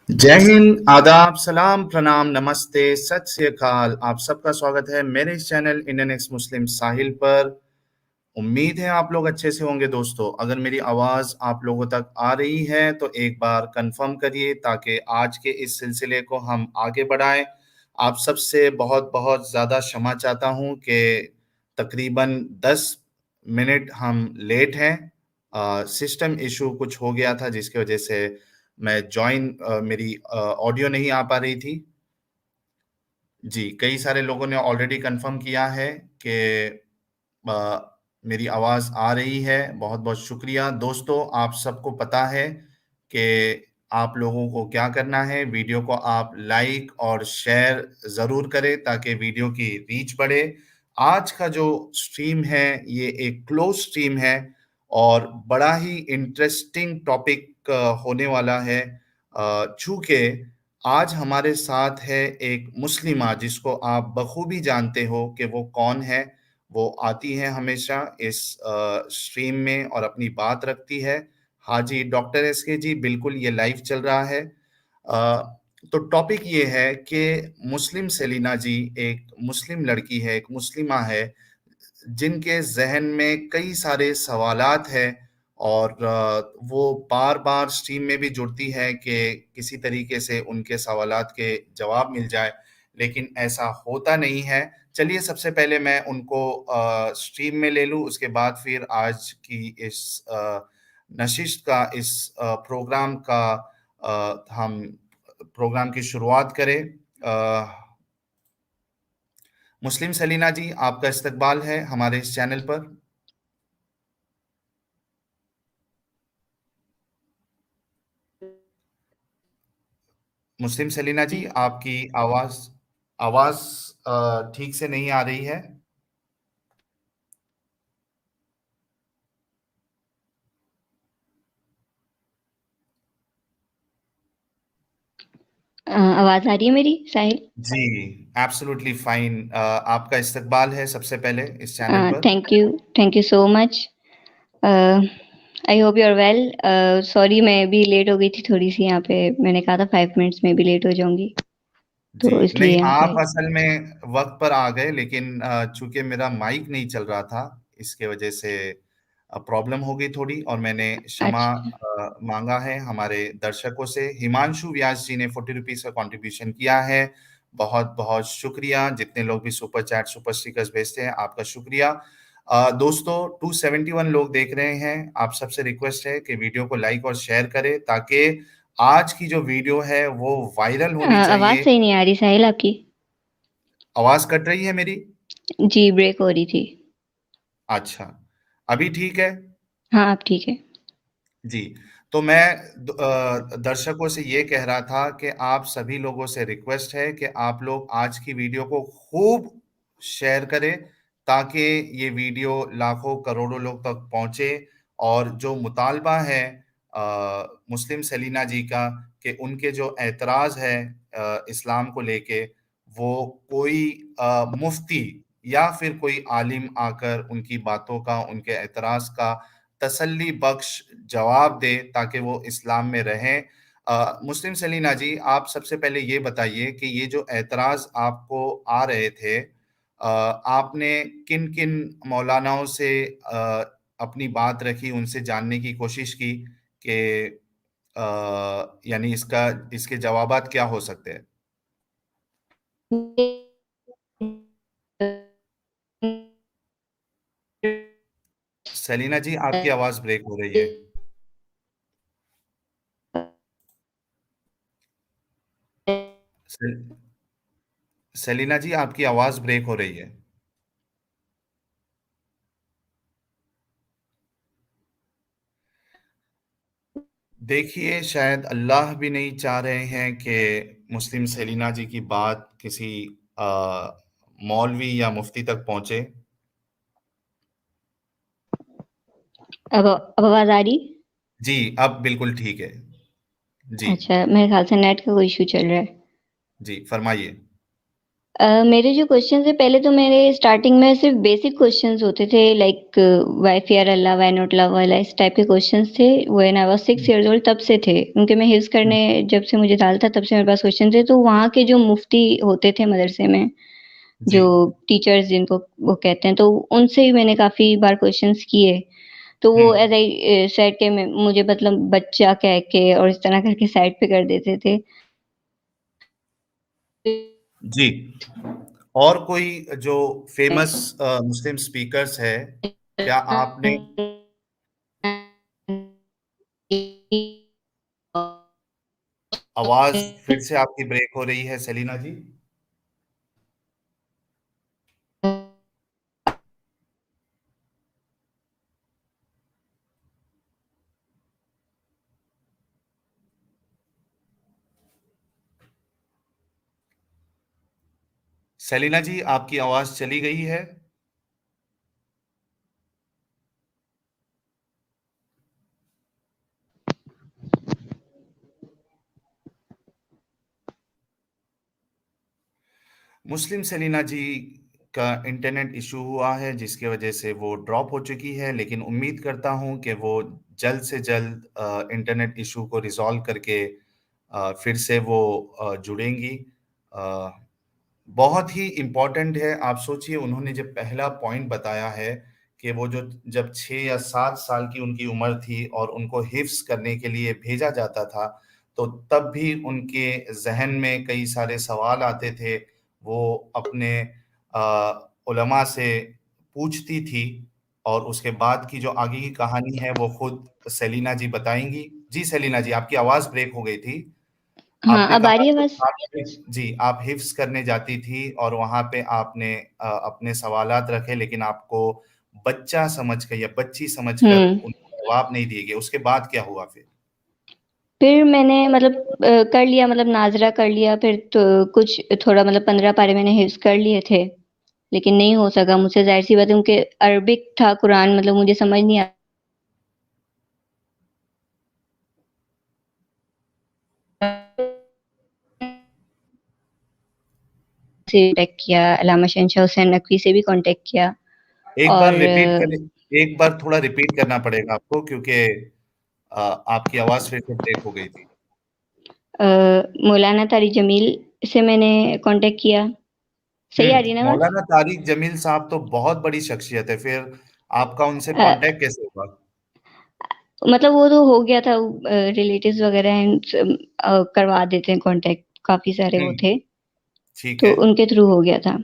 जय हिंद, आदाब, सलाम, प्रणाम, नमस्ते, सत श्री अकाल। आप सबका स्वागत है मेरे इस चैनल इंडियन एक्स मुस्लिम साहिल पर। उम्मीद है आप लोग अच्छे से होंगे दोस्तों। अगर मेरी आवाज़ आप लोगों तक आ रही है तो एक बार कंफर्म करिए ताकि आज के इस सिलसिले को हम आगे बढ़ाएं। आप सबसे बहुत बहुत ज़्यादा क्षमा चाहता हूं कि तकरीबन 10 मिनट हम लेट हैं। सिस्टम इशू कुछ हो गया था जिसकी वजह से मेरी ऑडियो नहीं आ पा रही थी। जी, कई सारे लोगों ने ऑलरेडी कंफर्म किया है कि मेरी आवाज़ आ रही है। बहुत-बहुत शुक्रिया। दोस्तों, आप सबको पता है कि आप लोगों को क्या करना है। वीडियो को आप लाइक और शेयर ज़रूर करें ताकि वीडियो की रीच बढ़े। आज का जो स्ट्रीम है, ये एक क्लोज़ स्ट्रीम है और बड़ा ही इंटरेस्टिंग टॉपिक होने वाला है। चूँकि आज हमारे साथ है एक मुस्लिमा जिसको आप बखूबी जानते हो कि वो कौन है। वो आती है हमेशा इस स्ट्रीम में और अपनी बात रखती है। हाँ जी, डॉक्टर एसके जी, बिल्कुल ये लाइव चल रहा है। तो टॉपिक ये है कि मुस्लिम सेलिना जी एक मुस्लिम लड़की है, एक मुस्लिमा है, जिनके ज़हन में कई सारे सवालात हैं और वो बार-बार स्ट्रीम में भी जुड़ती है कि किसी तरीके से उनके सवालात के जवाब मिल जाए, लेकिन ऐसा होता नहीं है। चलिए सबसे पहले मैं उनको स्ट्रीम में ले लूँ, उसके बाद फिर आज की इस नशिश का इस प्रोग्राम का हम प्रोग्राम की शुरुआत करें। मुस्लिम सलीना जी, आपका इस्तकबाल है हमारे इस चैनल पर। मुस्लिम सलीना जी, आपकी आवाज़ आवाज़ ठीक से नहीं आ रही है। आवाज आ रही है मेरी साहिल? जी, एब्सोल्युटली फाइन। आपका इस्तकबाल है सबसे पहले इस चैनल पर। Thank you so much. I hope you are well. Sorry, मैं भी लेट हो गई थी थोड़ी सी। यहाँ पे मैंने कहा था 5 मिनट्स में भी लेट हो जाऊंगी, जी, तो नहीं, इसलिए यहाँ आप पे। असल में वक़्त पर आ गए, लेकिन चूँकि मेरा माइक नहीं चल रहा था, इसके वजह से प्रॉब्लम हो गई थोड़ी और मैंने क्षमा अच्छा। माँगा है हमारे दर्शकों से। हिमांशु व्यास जी ने ₹40 का कंट्रीब्यूशन किया है। बहुत-बहुत शुक्रिया। जितने लोग भी सुपर चैट, सुपर स्टिकर्स भेजते हैं, आपका शुक्रिया। दोस्तों, 271 लोग देख रहे हैं। आप सबसे रिक्वेस्ट है कि वीडियो को लाइक और शेयर करें ताकि आज की जो वीडियो है, वो वायरल होनी आवाज चाहिए। सही नहीं आ रही साहिल आपकी। आवाज़ कट रही है मेरी? जी, ब्रेक हो रही थी। अच्छा, अभी ठीक है? हाँ, आप ठीक है। जी, तो मैं दर्शकों से ये कह रहा था कि आप सभी लोगों से रिक्वेस्ट है कि आप लोग आज की वीडियो को खूब शेयर करें, ताकि ये वीडियो लाखों करोड़ों लोग तक पहुँचे और जो मुतालबा है मुस्लिम सेलिना जी का कि उनके जो एतराज़ है इस्लाम को लेके, वो कोई मुफ्ती या फिर कोई आलिम आकर उनकी बातों का, उनके एतराज़ का तसल्ली बख्श जवाब दे ताकि वो इस्लाम में रहें। मुस्लिम सलीना जी, आप सबसे पहले ये बताइए कि ये जो ऐतराज़ आपको आ रहे थे, आपने किन-किन मौलानाओं से अपनी बात रखी, उनसे जानने की कोशिश की कि यानी इसके जवाबात क्या हो सकते हैं? सलीना जी, आपकी आवाज़ ब्रेक हो रही है। स सलीना जी, आपकी आवाज़ ब्रेक हो रही है। देखिए, शायद अल्लाह भी नहीं चाह रहे हैं कि मुस्लिम सेलिना जी की बात किसी मौलवी या मुफ्ती तक पहुँचे। अब आवाज आ रही? जी, अब बिल्कुल ठीक है। जी, अच्छा, मेरे ख्याल से नेट का कोई इशू चल रहा है। जी, फ़रमाइए। मेरे जो क्वेश्चन थे पहले तो मेरे स्टार्टिंग में सिर्फ बेसिक क्वेश्चंस होते थे like why fear Allah why not love Allah इस टाइप के क्वेश्चंस थे when I was 6 years old तब से थे उनके मैं हिफ्स करने जब से मुझे डाल था तब से मेरे पास क्वेश्चन थे तो वहाँ के जो मुफ्ती होते थे मदरसे में जी। जो टीचर्स जिनको वो कहते हैं तो उनसे ही मैंने काफ़ी बार क्वेश्चंस किए तो वो एज हम्म। आई सेड के मुझे मतलब बच्चा कह के और इस तरह करके साइड पे कर देते थे जी। और कोई जो फेमस मुस्लिम स्पीकर्स है, क्या आपने आवाज फिर से आपकी ब्रेक हो रही है सेलिना जी? सेलिना जी, आपकी आवाज चली गई है? मुस्लिम सेलिना जी का इंटरनेट इशू हुआ है जिसकी वजह से वो ड्रॉप हो चुकी है, लेकिन उम्मीद करता हूँ कि वो जल्द से जल्द इंटरनेट इशू को रिज़ॉल्व करके फिर से वो जुड़ेंगी। अ, बहुत ही इम्पोर्टेंट है, आप सोचिए उन्होंने जब पहला पॉइंट बताया है कि वो जो जब 6 या 7 साल की उनकी उम्र थी और उनको हिफ्ज़ करने के लिए भेजा जाता था, तो तब भी उनके ज़हन में कई सारे सवाल आते थे। वो अपने उलमा से पूछती थी और उसके बाद की जो आगे की कहानी है वो खुद सेलिना जी बताएँगी। जी, सेलिना जी, आपकी आवाज़ ब्रेक हो गई थी। हाँ, आपने अब आ कहा रही है कि आवाज़? जी, आप हिफ्ज़ करने जाती थी और वहाँ पे आपने अपने सवालात रखे लेकिन आपको बच्चा समझकर या बच्ची समझकर हुँ। उनको जवाब नहीं दिए गए। उसके बाद क्या हुआ फिर? फिर मैंने मतलब कर लिया मतलब नाज़रा कर लिया फिर तो कुछ थोड़ा मतलब 15 पारे मैंने हिफ्ज़ कर लिए थे, लेकिन नहीं हो सका मुझसे ज़ाहिर-सी बात है क्योंकि अरबिक था कुरान मतलब मुझे समझ नहीं आ से कॉन्टैक्ट किया, अल्लामा शहनशाह हुसैन नकवी से भी कॉन्टैक्ट किया एक बार और रिपीट करें, एक बार थोड़ा रिपीट करना पड़ेगा आपको क्योंकि आपकी आवाज़ फिर से ब्रेक हो गई थी। मौलाना तारिक जमील से मैंने कॉन्टैक्ट किया। सही आ रही है ना आवाज़? मौलाना तारिक जमील साहब तो बहुत बड़ी शख्सियत है, फिर आपका उनसे अ, कॉन्टैक्ट कैसे हुआ? मतलब वो तो हो गया था रिलेटिव्स वगैरह करवा देते हैं कॉन्टैक्ट, काफ़ी सारे हुँ, वो थे, ठीक तो है। उनके थ्रू हो गया था।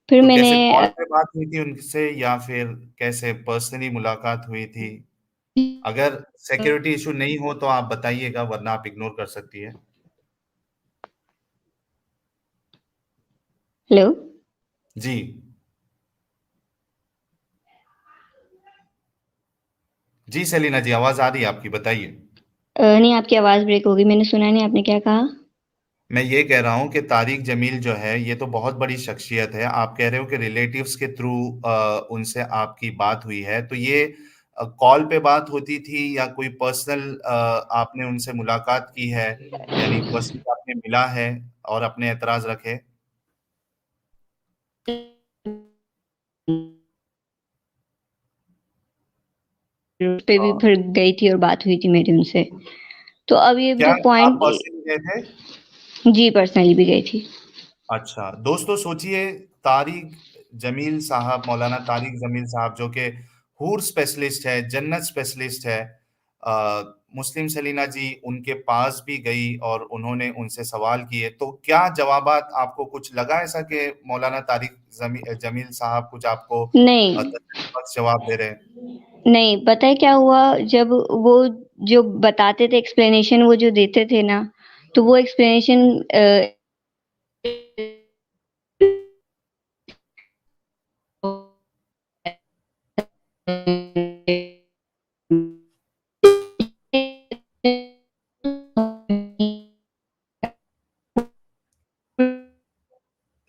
फिर तो मैंने कैसे कॉल पे बात हुई थी उनसे या फिर कैसे पर्सनली मुलाकात हुई थी? अगर सिक्योरिटी इश्यू नहीं हो तो आप बताइएगा वरना आप इग्नोर कर सकती हैं। हेलो? जी। जी, सेलिना जी, आवाज़ आ रही है आपकी, बताइए। नहीं आपकी आवाज़ ब्रेक हो गई, मैंने सुना नहीं आपने क्या कहा? मैं ये कह रहा हूँ कि तारिक जमील जो है, ये तो बहुत बड़ी शख्सियत है। आप कह रहे हो कि रिलेटिव्स के थ्रू उनसे आपकी बात हुई है। तो ये कॉल पे बात होती थी या कोई पर्सनल आपने उनसे मुलाकात की है? यानी पर्सनली आपने मिला है और अपने एतराज़ रखे? पे अ, भी फिर गई थी और बात हुई थी मेरी उनसे। तो अब ये क्या जो आप पॉइंट पर्सनली गए थे? जी, पर्सनली भी गई थी। अच्छा, दोस्तों सोचिए तारिक जमील साहब, मौलाना तारिक जमील साहब जो कि हूर स्पेशलिस्ट है, जन्नत स्पेशलिस्ट है। मुस्लिम सेलिना जी उनके पास भी गई और उन्होंने उनसे सवाल किए, तो क्या जवाबात आपको कुछ लगा ऐसा कि मौलाना तारिक जमील साहब कुछ आपको नहीं, तसल्ली बख्श जवाब दे रहे हैं? नहीं, पता है क्या हुआ जब वो जो बताते थे एक्सप्लेनेशन वो जो देते थे ना, तो वो एक्सप्लेनेशन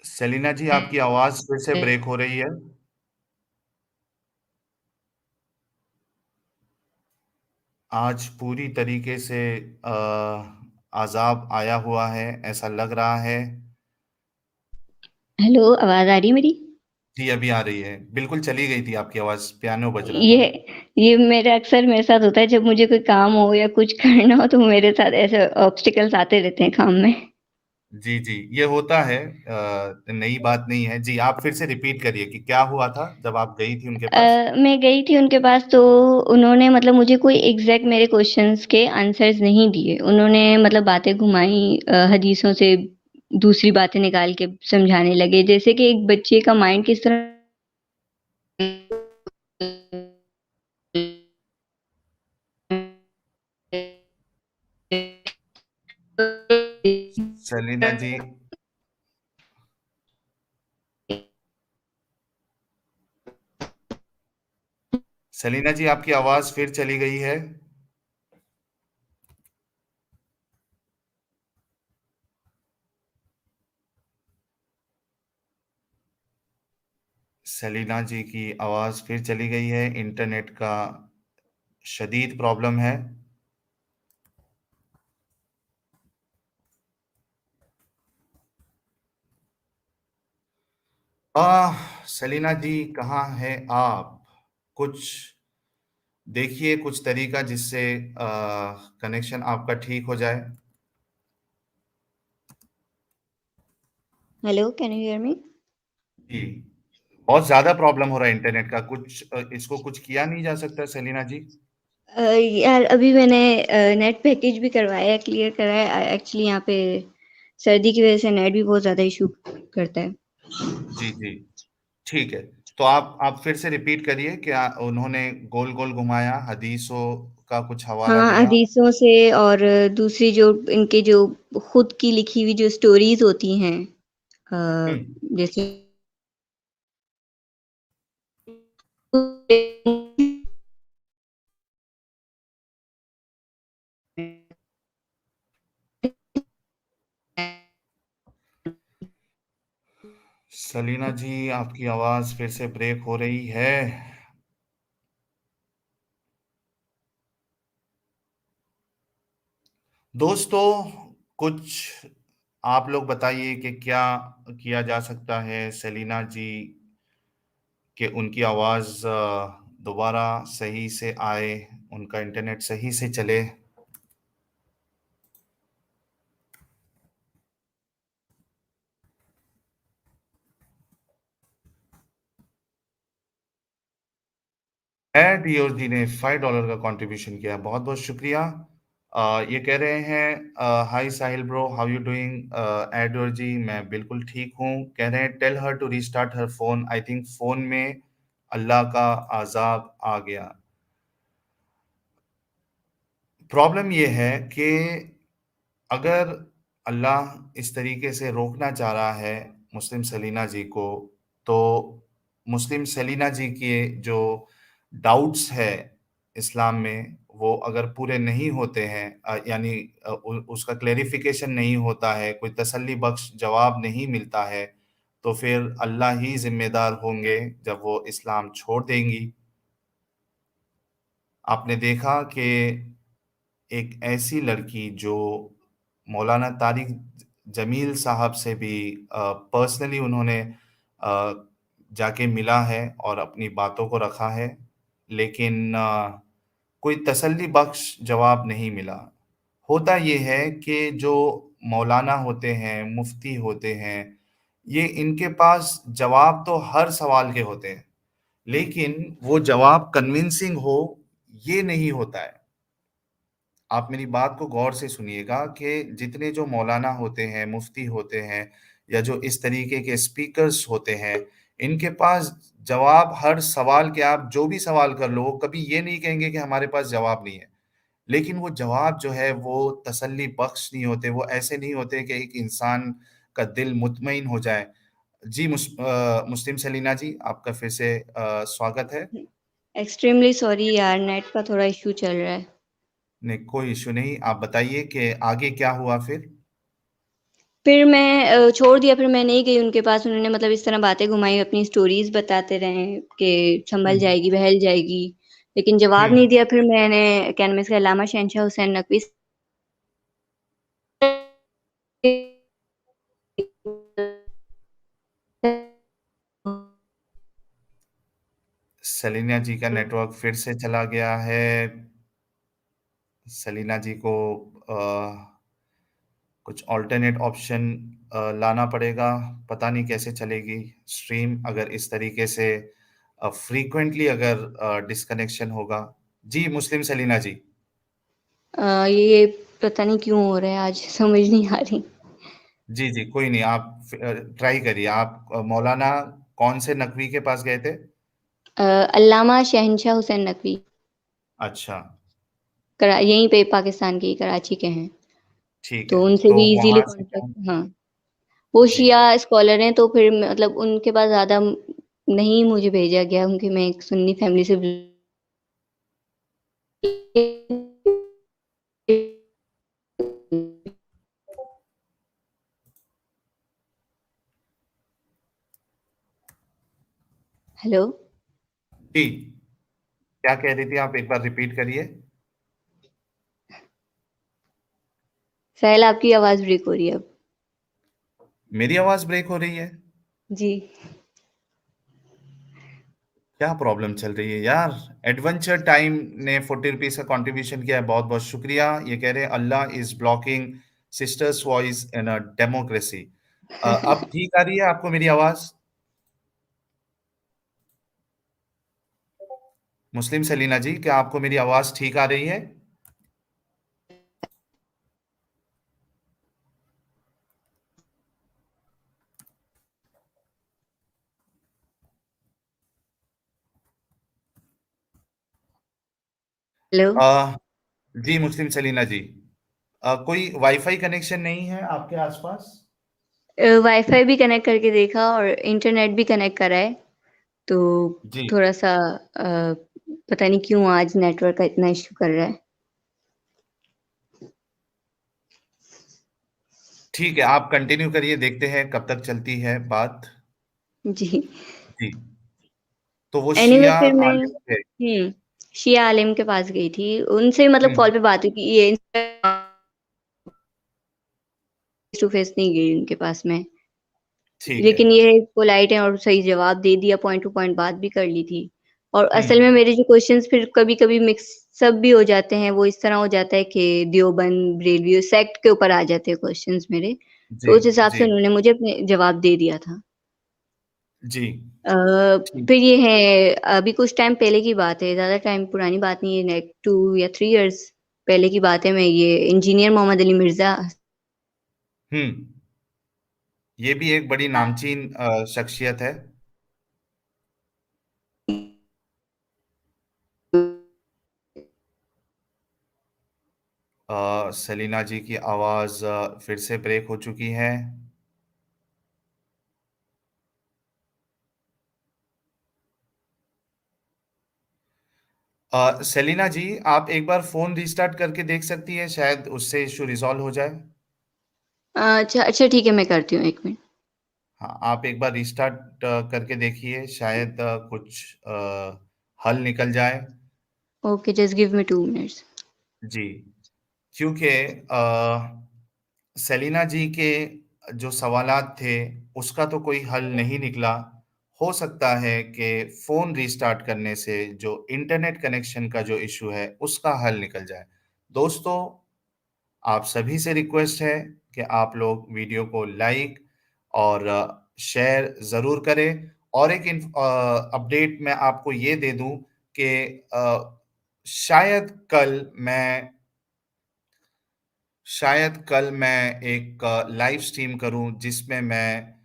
सेलिना जी आपकी आवाज़ फिर से ब्रेक हो रही है। आज पूरी तरीके से अ, अज़ाब आया हुआ है, ऐसा लग रहा है। हेलो, आवाज़ आ रही है मेरी? जी, अभी आ रही है। बिल्कुल चली गई थी आपकी आवाज़, पियानो बज रहा था। ये ये मेरे साथ होता है जब मुझे कोई काम हो या कुछ करना हो तो मेरे साथ ऐसे ऑब्स्टिकल्स आते रहते हैं काम में। जी, जी, ये होता है नई बात नहीं है। जी, आप फिर से रिपीट करिए कि क्या हुआ था जब आप गई थी उनके पास? मैं गई थी उनके पास तो उन्होंने मतलब मुझे कोई एग्ज़ैक्ट मेरे क्वेश्चन्स के आंसर्स नहीं दिए। उन्होंने मतलब बातें घुमाई हदीसों से दूसरी बातें निकाल के समझाने लगे। जैसे कि एक बच्चे का माइंड किस तरह सेलिना जी सेलिना जी, आपकी आवाज़ फिर चली गई है। सेलिना जी की आवाज़ फिर चली गई है। इंटरनेट का शदीद प्रॉब्लम है। सेलिना जी, कहाँ हैं आप? कुछ देखिए, कुछ तरीका जिससे कनेक्शन आपका ठीक हो जाए। Hello, can you hear me? जी, बहुत ज़्यादा प्रॉब्लम हो रहा है इंटरनेट का। कुछ इसको कुछ किया नहीं जा सकता सेलिना जी? यार अभी मैंने नेट पैकेज भी करवाया है, क्लियर कराया है। एक्चुअली यहाँ पे सर्दी की वज़ह से नेट भी बहुत ज़्यादा इश्यू करता है। जी, जी। ठीक है। तो आप फिर से रिपीट करिए, क्या उन्होंने गोल-गोल घुमाया, हदीसों का कुछ हवाला हाँ, दिया? हदीसों से और दूसरी जो इनके जो खुद की लिखी हुई जो स्टोरीज़ होती हैं हुँ। जैसे सलीना जी, आपकी आवाज़ फिर से ब्रेक हो रही है। दोस्तों, कुछ आप लोग बताइए कि क्या किया जा सकता है सेलिना जी कि उनकी आवाज़ दोबारा सही से आए, उनका इंटरनेट सही से चले? डियोर जी ने $5 का कंट्रीब्यूशन किया, बहुत-बहुत शुक्रिया। ये कह रहे हैं hi Sahil bro, how you doing? एडोर जी, मैं बिल्कुल ठीक हूँ। कह रहे हैं tell her to restart her phone, I think phone में अल्लाह का अज़ाब आ गया। प्रॉब्लम ये है कि अगर अल्लाह इस तरीके से रोकना चाह रहा है मुस्लिम सेलिना जी को, तो मुस्लिम सेलिना जी के जो डाउट्स है इस्लाम में, वो अगर पूरे नहीं होते हैं यानी उसका क्लेरिफिकेशन नहीं होता है, कोई तसल्ली बख्श जवाब नहीं मिलता है, तो फिर अल्लाह ही ज़िम्मेदार होंगे जब वो इस्लाम छोड़ देंगी। आपने देखा कि एक ऐसी लड़की जो मौलाना तारिक जमील साहब से भी पर्सनली उन्होंने जाके मिला है और अपनी बातों को रखा है, लेकिन कोई तसल्ली बख्श जवाब नहीं मिला। होता ये है कि जो मौलाना होते हैं, मुफ्ती होते हैं, ये इनके पास जवाब तो हर सवाल के होते हैं, लेकिन वो जवाब कन्विंसिंग हो, ये नहीं होता है। आप मेरी बात को गौर से सुनिएगा कि जितने जो मौलाना होते हैं, मुफ्ती होते हैं या जो इस तरीके के स्पीकर्स होते हैं, इनके पास जवाब हर सवाल के आप जो भी सवाल कर लो, वो कभी ये नहीं कहेंगे कि हमारे पास जवाब नहीं है। लेकिन वो जवाब जो है वो तसल्ली बख्श नहीं होते, वो ऐसे नहीं होते कि एक इंसान का दिल मुतमईन हो जाए। जी, मुस्लिम सलीना जी, आपका फिर से स्वागत है। एक्सट्रीमली सॉरी यार नेट का थोड़ा इश्यू चल रहा है। नहीं, कोई इश्यू नहीं। आप बताइए कि आगे क्या हुआ फिर? फिर मैं छोड़ दिया फिर मैं नहीं गई उनके पास उन्होंने मतलब इस तरह बातें घुमाई अपनी स्टोरीज़ बताते रहे कि हुँ, सँभल जाएगी, बहल जाएगी। लेकिन जवाब हुँ। नहीं दिया फिर मैंने क्या नाम है इसका अल्लामा शहनशाह हुसैन नकवी सलीना जी का नेटवर्क फिर से चला गया है। सलीना जी को कुछ अल्टरनेट ऑप्शन लाना पड़ेगा। पता नहीं कैसे चलेगी स्ट्रीम अगर इस तरीके से फ्रीक्वेंटली अगर डिस्कनेक्शन होगा। जी, मुस्लिम सलीना जी। ये पता नहीं क्यों हो रहा है आज, समझ नहीं आ रही। जी, जी, कोई नहीं, आप ट्राई करिए। आप मौलाना कौन से नकवी के पास गए थे? अल्लामा शहनशाह हुसैन नकवी, अच्छा, यहीं पे पाकिस्तान के, कराची के हैं। ठीक तो है। उनसे तो भी इजीली वहाँ से कॉन्टेक्ट, कौन हाँ, वो जी, शिया स्कॉलर हैं, तो फिर मतलब उनके पास ज़्यादा नहीं मुझे भेजा गया, क्योंकि मैं एक सुन्नी फैमिली से हेलो? जी, क्या कह रही थी आप एक बार रिपीट करिए? साहिल, आपकी आवाज़ ब्रेक हो रही है अब। मेरी आवाज़ ब्रेक हो रही है? जी। क्या प्रॉब्लम चल रही है यार? एडवेंचर टाइम ने ₹40 का कंट्रीब्यूशन किया है, बहुत-बहुत शुक्रिया। ये कह रहे हैं Allah is blocking sister's voice in a democracy. अब ठीक आ रही है आपको मेरी आवाज़? मुस्लिम सलीना जी, क्या आपको मेरी आवाज़ ठीक आ रही है? हेलो? अ, जी, मुस्लिम सलीना जी। कोई वाईफ़ाई कनेक्शन नहीं है आपके आसपास? वाईफ़ाई भी कनेक्ट करके देखा और इंटरनेट भी कनेक्ट करा है, तो जी। थोड़ा-सा पता नहीं क्यों आज नेटवर्क का इतना इश्यू कर रहा है। ठीक है, आप कंटिन्यू करिए, देखते हैं कब तक चलती है बात। जी। जी, तो वो एनीवे शिया फिर मैं आलिम थे। शिया आलिम के पास गई थी। उनसे मतलब हुँ, कॉल पे बात हुई कि ये फेस टू फेस नहीं गई उनके पास मैं। ठीक है। लेकिन ये पोलाइट हैं और सही जवाब दे दिया, पॉइंट टू पॉइंट बात भी कर ली थी। और हुँ, असल में मेरे जो क्वेश्चन्स फिर कभी-कभी मिक्स अप भी हो जाते हैं, वो इस तरह हो जाता है कि देवबंद, बरेलवी, सेक्ट के ऊपर आ जाते हैं क्वेश्चन्स मेरे। जी, तो उस हिसाब जी, से उन्होंने मुझे अपने जवाब दे दिया था। जी, अ, ठीक। फिर ये है, अभी कुछ टाइम पहले की बात है, ज़्यादा टाइम पुरानी बात नहीं है, लाइक 2 या 3 इयर्स पहले की बात है। मैं ये इंजीनियर मोहम्मद अली मिर्ज़ा हुँ, ये भी एक बड़ी नामचीन शख्सियत है। सलीना जी की आवाज़ फिर से ब्रेक हो चुकी है। सेलिना जी, आप एक बार फ़ोन रिस्टार्ट करके देख सकती हैं, शायद उससे इश्यू रिज़ॉल्व हो जाए। अच्छा, अच्छा ठीक है, मैं करती हूँ 1 मिनट। हाँ, आप एक बार रिस्टार्ट करके देखिए, शायद कुछ हल निकल जाए। Okay, just give me 2 minutes. जी, क्योंकि सेलिना जी के जो सवालात थे, उसका तो कोई हल नहीं निकला। हो सकता है कि फ़ोन रिस्टार्ट करने से जो इंटरनेट कनेक्शन का जो इश्यू है, उसका हल निकल जाए। दोस्तों, आप सभी से रिक्वेस्ट है कि आप लोग वीडियो को लाइक और शेयर ज़रूर करें और एक अपडेट मैं आपको ये दे दूँ कि शायद कल मैं शायद कल मैं एक लाइव स्ट्रीम करूँ जिसमें मैं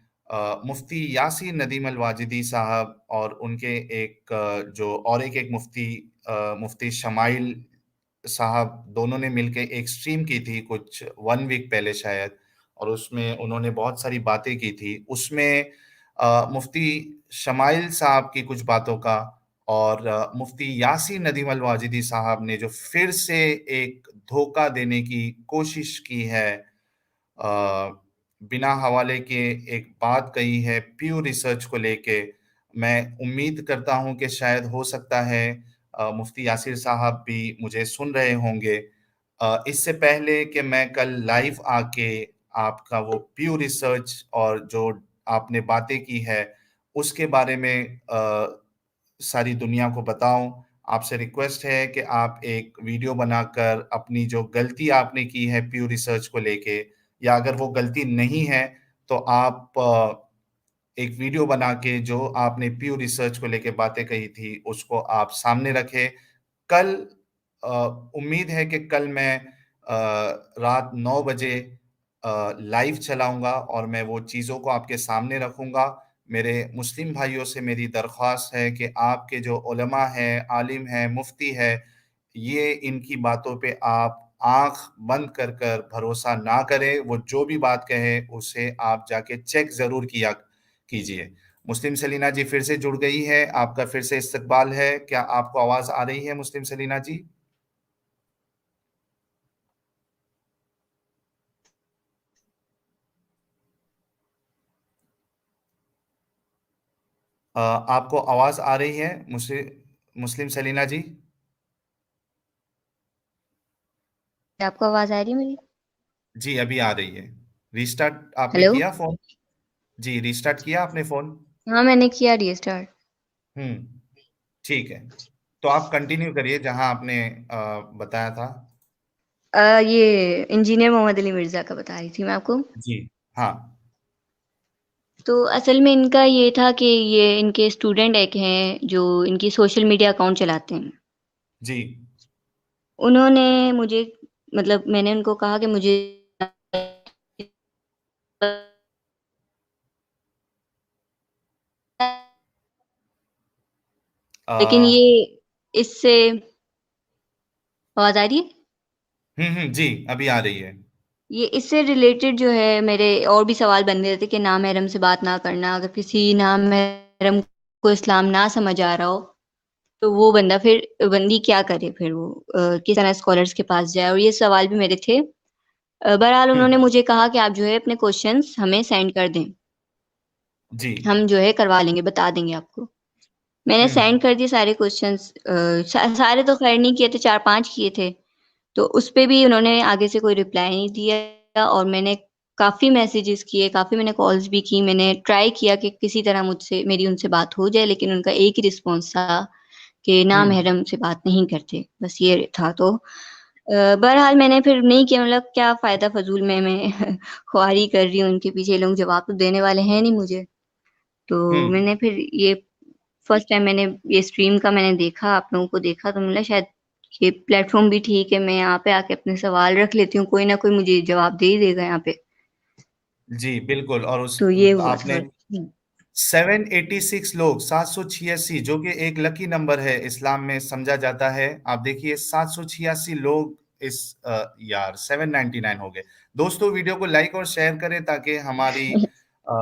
मुफ्ती यासीन नदीम अल-वाजिदी साहब और उनके एक जो और एक मुफ्ती मुफ्ती शमाइल साहब दोनों ने मिलके एक स्ट्रीम की थी कुछ 1 वीक पहले शायद और उसमें उन्होंने बहुत सारी बातें की थी। उसमें मुफ्ती शमाइल साहब की कुछ बातों का और मुफ्ती यासीन नदीम अल-वाजिदी साहब ने जो फिर से एक धोखा देने की कोशिश की है बिना हवाले के एक बात कही है प्यू रिसर्च को लेके, मैं उम्मीद करता हूँ कि शायद हो सकता है मुफ्ती यासिर साहब भी मुझे सुन रहे होंगे। इससे पहले कि मैं कल लाइव आके आपका वो प्यू रिसर्च और जो आपने बातें की है, उसके बारे में सारी दुनिया को बताऊं। आपसे रिक्वेस्ट है कि आप एक वीडियो बनाकर अपनी जो गलती आपने की है प्यू रिसर्च को लेके, या अगर वो गलती नहीं है तो आप एक वीडियो बना के जो आपने प्यू रिसर्च को लेके बातें कही थी उसको आप सामने रखें। कल अ, उम्मीद है कि कल मैं रात 9 बजे लाइव चलाऊँगा और मैं वो चीज़ों को आपके सामने रखूँगा। मेरे मुस्लिम भाइयों से मेरी दरख्वास्त है कि आपके जो उलमा हैं, आलिम हैं, मुफ्ती है, ये इनकी बातों पे आप आँख बंद कर कर भरोसा ना करें। वो जो भी बात कहे उसे आप जाके चेक ज़रूर किया कीजिए। मुस्लिम सलीना जी फिर से जुड़ गई है, आपका फिर से इस्तकबाल है। क्या आपको आवाज़ आ रही है मुस्लिम सलीना जी? आपको आवाज़ आ रही है मुस्लिम सलीना जी? आपको आवाज़ आ रही है मेरी? जी, अभी आ रही है। रीस्टार्ट आपने हेलो? किया फ़ोन? जी, रीस्टार्ट किया आपने फ़ोन? हाँ, मैंने किया रीस्टार्ट। हुँ, ठीक है। तो आप कंटिन्यू करिए जहाँ आपने बताया था। ये इंजीनियर मोहम्मद अली मिर्ज़ा का बता रही थी मैं आपको। जी, हाँ। तो असल में इनका ये था कि ये इनके स्टूडेंट एक हैं जो इनकी सोशल मीडिया अकाउंट चलाते हैं। जी। उन्होंने मुझे मतलब मैंने उनको कहा कि मुझे अ, लेकिन ये इससे आवाज़ आ रही है? जी, अभी आ रही है। ये इससे रिलेटेड जो है मेरे और भी सवाल बन रहे थे कि नामहरम से बात ना करना, अगर किसी नामहरम को इस्लाम ना समझ आ रहा हो, तो वो बंदी क्या करे फिर वो किस तरह स्कॉलर्स के पास जाए और ये सवाल भी मेरे थे। बहरहाल हुँ, उन्होंने मुझे कहा कि आप जो है अपने क्वेश्चन्स हमें सेंड कर दें, जी। हम जो है करवा लेंगे, बता देंगे आपको। मैंने हुँ, सेंड कर दिए सारे क्वेश्चन्स सारे तो खैर नहीं किए थे, 4-5 किए थे। तो उसपे भी उन्होंने आगे से कोई रिप्लाई नहीं दिया और मैंने काफ़ी मैसेजेस किए, काफ़ी मैंने कॉल्स भी की, मैंने ट्राई किया कि किसी तरह मुझसे मेरी उनसे बात हो जाए, लेकिन उनका एक ही रिस्पॉन्स था कि हुँ, नामहरम से बात नहीं करते, बस ये था। तो बहरहाल मैंने फिर नहीं किया, मतलब क्या फ़ायदा फ़िज़ूल में मैं ख्वारी कर रही हूँ उनके पीछे, ये लोग जवाब तो देने वाले हैं नहीं मुझे। हुँ। तो मैंने फिर ये फर्स्ट टाइम मैंने ये स्ट्रीम का मैंने देखा, आप लोगों को देखा तो मिला शायद ये प्लेटफ़ॉर्म भी ठीक है, मैं यहाँ पे आके अपने सवाल रख लेती हूँ, कोई ना कोई मुझे जवाब दे ही देगा यहाँ पे। जी, बिल्कुल। और उस तो ये हुआ था आपने बस। हुँ। 786 लोग, 786 जो कि एक लकी नंबर है, इस्लाम में समझा जाता है। आप देखिए 786 लोग इस यार 799 हो गए। दोस्तों वीडियो को लाइक और शेयर करें ताकि हमारी अ,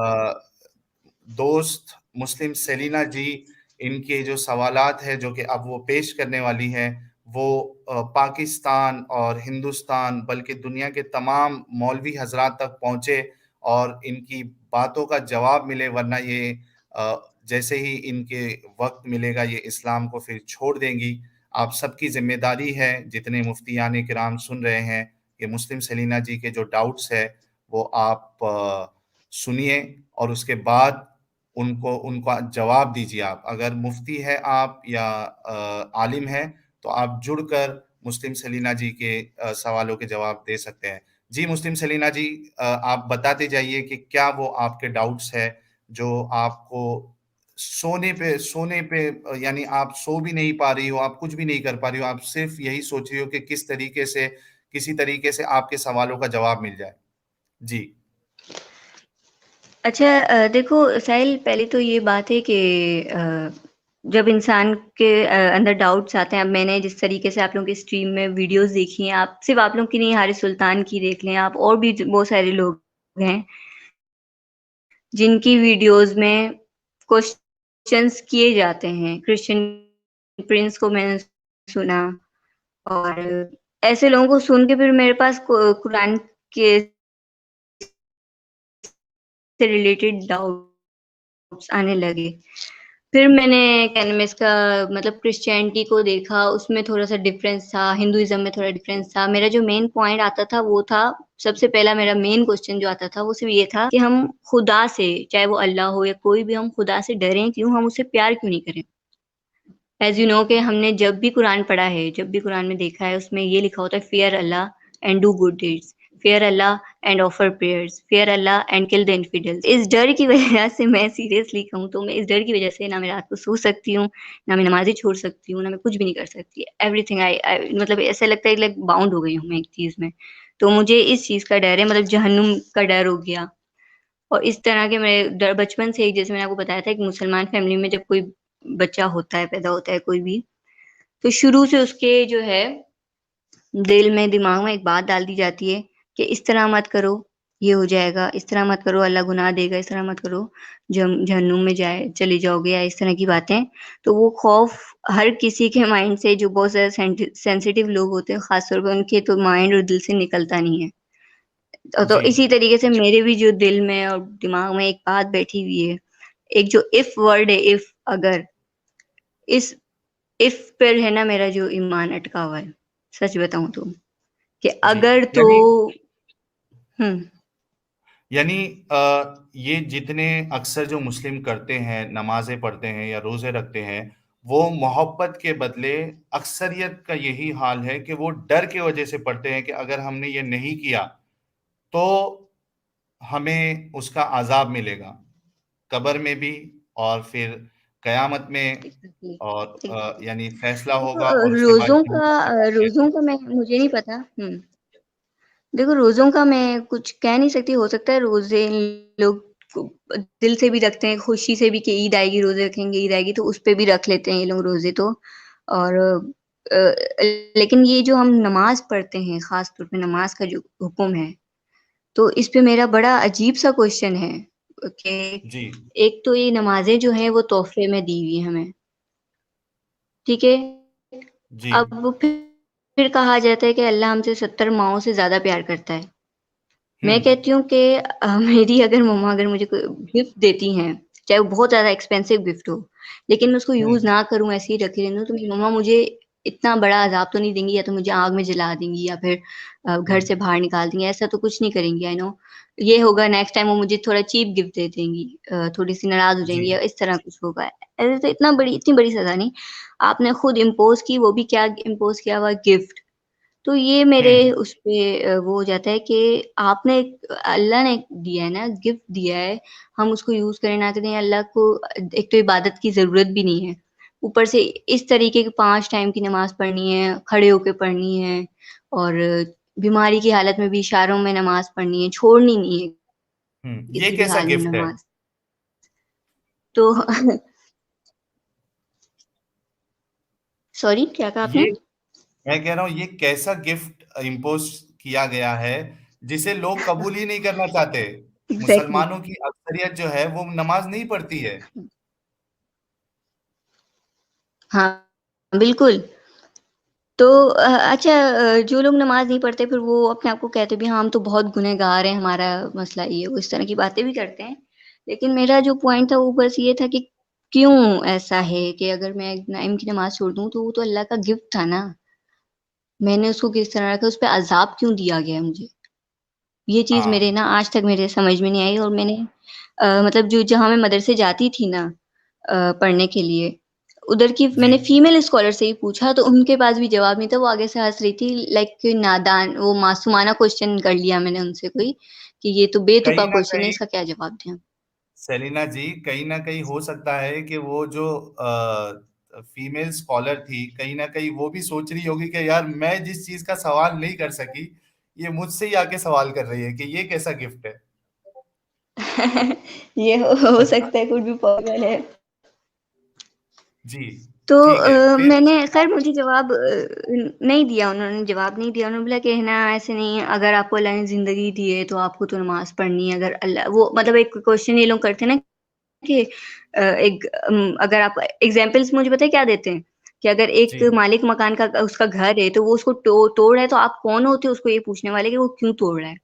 दोस्त मुस्लिम सेलिना जी, इनके जो सवालात हैं जो कि अब वो पेश करने वाली हैं, वो पाकिस्तान और हिंदुस्तान बल्कि दुनिया के तमाम मौलवी हज़रात तक पहुँचे और इनकी बातों का जवाब मिले, वरना ये अ, जैसे ही इनके वक़्त मिलेगा ये इस्लाम को फिर छोड़ देंगी। आप सबकी ज़िम्मेदारी है, जितने मुफ्तियान किराम सुन रहे हैं, ये मुस्लिम सेलिना जी के जो डाउट्स हैं, वो आप सुनिए और उसके बाद उनको उनका जवाब दीजिए आप। अगर मुफ्ती है आप या आलिम हैं, तो आप जुड़कर मुस्लिम सलीना जी के सवालों के जवाब दे सकते हैं। जी, मुस्लिम सलीना जी, आप बताते जाइए कि क्या वो आपके डाउट्स हैं, जो आपको सोने पे यानी आप सो भी नहीं पा रही हो, आप कुछ भी नहीं कर पा रही हो, आप सिर्फ़ यही सोच रही हो कि किसी तरीके से आपके सवालों का जवाब मिल जाए। जी। अच्छा देखो साहिल पहले तो ये बात है कि अ, जब इंसान के अंदर डाउट्स आते हैं, अब मैंने जिस तरीके से आप लोगों की स्ट्रीम में वीडियोज़ देखी हैं, आप सिर्फ़ आप लोग की नहीं, हारिस सुल्तान की देख लें आप और भी ज बहुत सारे लोग हैं, जिनकी वीडियोज़ में क्वेश्चन्स किए जाते हैं। क्रिश्चियन प्रिंस को मैंने सुना और ऐसे लोगों को सुन के फिर मेरे पास कुरान के से रिलेटेड डाउट्स आने लगे। फिर मैंने क्या नाम है इसका मतलब क्रिश्चियनिटी को देखा, उसमें थोड़ा-सा डिफ़रेंस था, हिंदुइज़्म में थोड़ा डिफ़रेंस था। मेरा जो मेन पॉइंट आता था वो था सबसे पहला मेरा मेन क्वेश्चन जो आता था वो सिर्फ़ ये था कि हम खुदा से, चाहे वो अल्लाह हो या कोई भी हम खुदा से डरें क्यों? हम उससे प्यार क्यों नहीं करें? एज़ यू नो कि हमने जब भी कुरान पढ़ा है, जब भी कुरान में देखा है, उसमें ये लिखा होता है fear Allah and do good deeds, fear Allah and offer prayers, fear Allah and kill the infidels. इस डर की वजह से मैं सीरियसली कहूँ तो मैं इस डर की वजह से ना मैं रात को सो सकती हूँ, ना मैं नमाज़ें छोड़ सकती हूँ, ना मैं कुछ भी नहीं कर सकती। एवरीथिंग आई मतलब ऐसा लगता है लाइक बाउंड हो गई हूँ मैं एक चीज़ में। तो मुझे इस चीज़ का डर है, मतलब जहन्नुम का डर हो गया। और इस तरह के मेरे डर बचपन से ही, जैसे मैंने आपको बताया था, एक मुसलमान फैमिली में जब कोई बच्चा होता है, पैदा होता है कोई भी, तो शुरू से उसके जो है दिल में, दिमाग में एक बात डाल दी जाती है कि इस तरह मत करो, ये हो जाएगा, इस तरह मत करो, अल्लाह गुनाह देगा, इस तरह मत करो, जहन्नुम में जाए चले जाओगे, या इस तरह की बातें। तो वो खौफ हर किसी के माइंड से, जो बहुत ज़्यादा सेंसिटिव लोग होते हैं, ख़ास तौर पे उनके तो माइंड और दिल से निकलता नहीं है। तो जी, इसी तरीके से मेरे भी जो दिल में और दिमाग में एक बात बैठी हुई है, एक जो इफ वर्ड है, इफ, अगर, इस इफ पर है ना मेरा जो ईमान अटका हुआ है, सच बताऊँ तो, कि जी। अगर तो यानी हुँ, यानी ये जितने अक्सर जो मुस्लिम करते हैं, नमाज़ें पढ़ते हैं या रोज़े रखते हैं, वो मोहब्बत के बदले अक्सरियत का यही हाल है कि वो डर की वजह से पढ़ते हैं कि अगर हमने ये नहीं किया, तो हमें उसका अज़ाब मिलेगा, कब्र में भी और फिर क़यामत में एग्ज़ैक्टली, और एग्ज़ैक्टली। यानी फ़ैसला देखो होगा और उसके बाद रोज़ों का मैं मुझे नहीं पता। देखो रोज़ों का मैं कुछ कह नहीं सकती, हो सकता है रोज़े लोग को दिल से भी रखते हैं, खुशी से भी कि ईद आएगी, रोज़े रखेंगे, ईद आएगी, तो उस पे भी रख लेते हैं ये लोग रोज़े तो। और लेकिन ये जो हम नमाज़ पढ़ते हैं, ख़ास तौर पे नमाज़ का जो हुक्म है, तो इस पे मेरा बड़ा अजीब-सा क्वेश्चन है कि जी, एक तो ये नमाज़ें जो हैं वो तोहफ़े में दी हुई हैं हमें, ठीक है? जी। अब फिर कहा जाता है कि अल्लाह हमसे 70 माँओं से ज़्यादा प्यार करता है। हुँ, मैं कहती हूँ कि मेरी अगर मम्मा अगर मुझे कोई गिफ्ट देती हैं, चाहे वो बहुत ज़्यादा एक्सपेंसिव गिफ्ट हो, लेकिन मैं उसको हुँ, यूज़ ना करूँ, ऐसे ही रखे रहने दूँ, तो मेरी मम्मा मुझे इतना बड़ा अज़ाब तो नहीं देंगी, या तो मुझे आग में जला देंगी, या फिर हुँ। घर से बाहर निकाल देंगी, ऐसा तो कुछ नहीं करेंगी, आई नो। ये होगा नेक्स्ट टाइम वो मुझे थोड़ा चीप गिफ्ट दे देंगी, थोड़ी-सी नाराज़ हो जी। जाएँगी, या इस तरह कुछ होगा। ऐसे तो इतनी बड़ी सज़ा नहीं, आपने खुद इम्पोज़ की, वो भी क्या इम्पोज़ किया हुआ, गिफ्ट। तो ये हुँ, मेरे उस पे वो हो जाता है कि आपने अल्लाह ने दिया है ना, गिफ्ट दिया है, हम उसको यूज़ करें ना करें, अल्लाह को एक तो इबादत की ज़रूरत भी नहीं है। ऊपर से इस तरीके की 5 टाइम की नमाज़ पढ़नी है, खड़े होके पढ़नी है, और बीमारी की हालत में भी इशारों में नमाज़ पढ़नी है, छोड़नी नहीं है हुँ। ये किसी भी कैसा हाल में गिफ्ट है? नमाज़। तो सॉरी क्या कहा आपने? ये मैं कह रहा हूँ ये कैसा गिफ्ट इम्पोज़ किया गया है, जिसे लोग कबूल ही नहीं करना चाहते। एग्ज़ैक्टली। मुसलमानों की अक्सरियत जो है वो नमाज़ नहीं पढ़ती है। हाँ, बिल्कुल। तो अच्छा, जो लोग नमाज़ नहीं पढ़ते फिर वो अपने आप को कहते भी हाँ, हम तो बहुत गुनहगार हैं, हमारा मसला ये है, वो इस तरह की बातें भी करते हैं। लेकिन मेरा जो पॉइंट था वो बस ये था कि क्यों ऐसा है कि अगर मैं टाइम की नमाज़ छोड़ दूँ तो वो तो अल्लाह का गिफ्ट था ना। मैंने उसको किस तरह रखा, उस पे अज़ाब क्यों दिया गया मुझे? ये चीज़ मेरे हाँ, ना आज तक मेरे समझ में नहीं आई, और मैंने मतलब जो जहाँ मैं मदरसे जाती थी ना पढ़ने के लिए, उधर की जी। मैंने फीमेल स्कॉलर से ही पूछा तो उनके पास भी जवाब नहीं था, वो आगे से हँस रही थी, लाइक नादान, वो मासूमाना क्वेश्चन कर लिया मैंने उनसे कोई, कि ये तो बेतुका कहीं न क्वेश्चन है, कहीं इसका क्या जवाब दें हम? सेलिना जी, कहीं न कहीं हो सकता है कि वो जो फीमेल स्कॉलर थी, कहीं न कहीं वो भी सोच रही होगी कि यार मैं जिस चीज़ का सवाल नहीं कर सकी, ये मुझसे ही आके सवाल कर रही है कि ये कैसा गिफ्ट है? ये हो सकता है, कुछ भी पॉसिबल है। जी, तो ठीक है, फिर? मैंने खैर मुझे जवाब नहीं दिया, उन्होंने जवाब नहीं दिया। उन्होंने बोला कि है ना ऐसे नहीं है, अगर आपको अल्लाह ने ज़िंदगी दी है तो आपको तो नमाज़ पढ़नी है। अगर अल्लाह वो मतलब एक क्वेश्चन ये लोग करते हैं ना कि अगर आप एग्ज़ाम्पल्स मुझे पता है क्या देते हैं? कि अगर एक जी, मालिक मकान का उसका घर है तो वो उसको तोड़ रहा है, तो आप कौन होते हो उसको ये पूछने वाले कि वो क्यों तोड़ रहा है?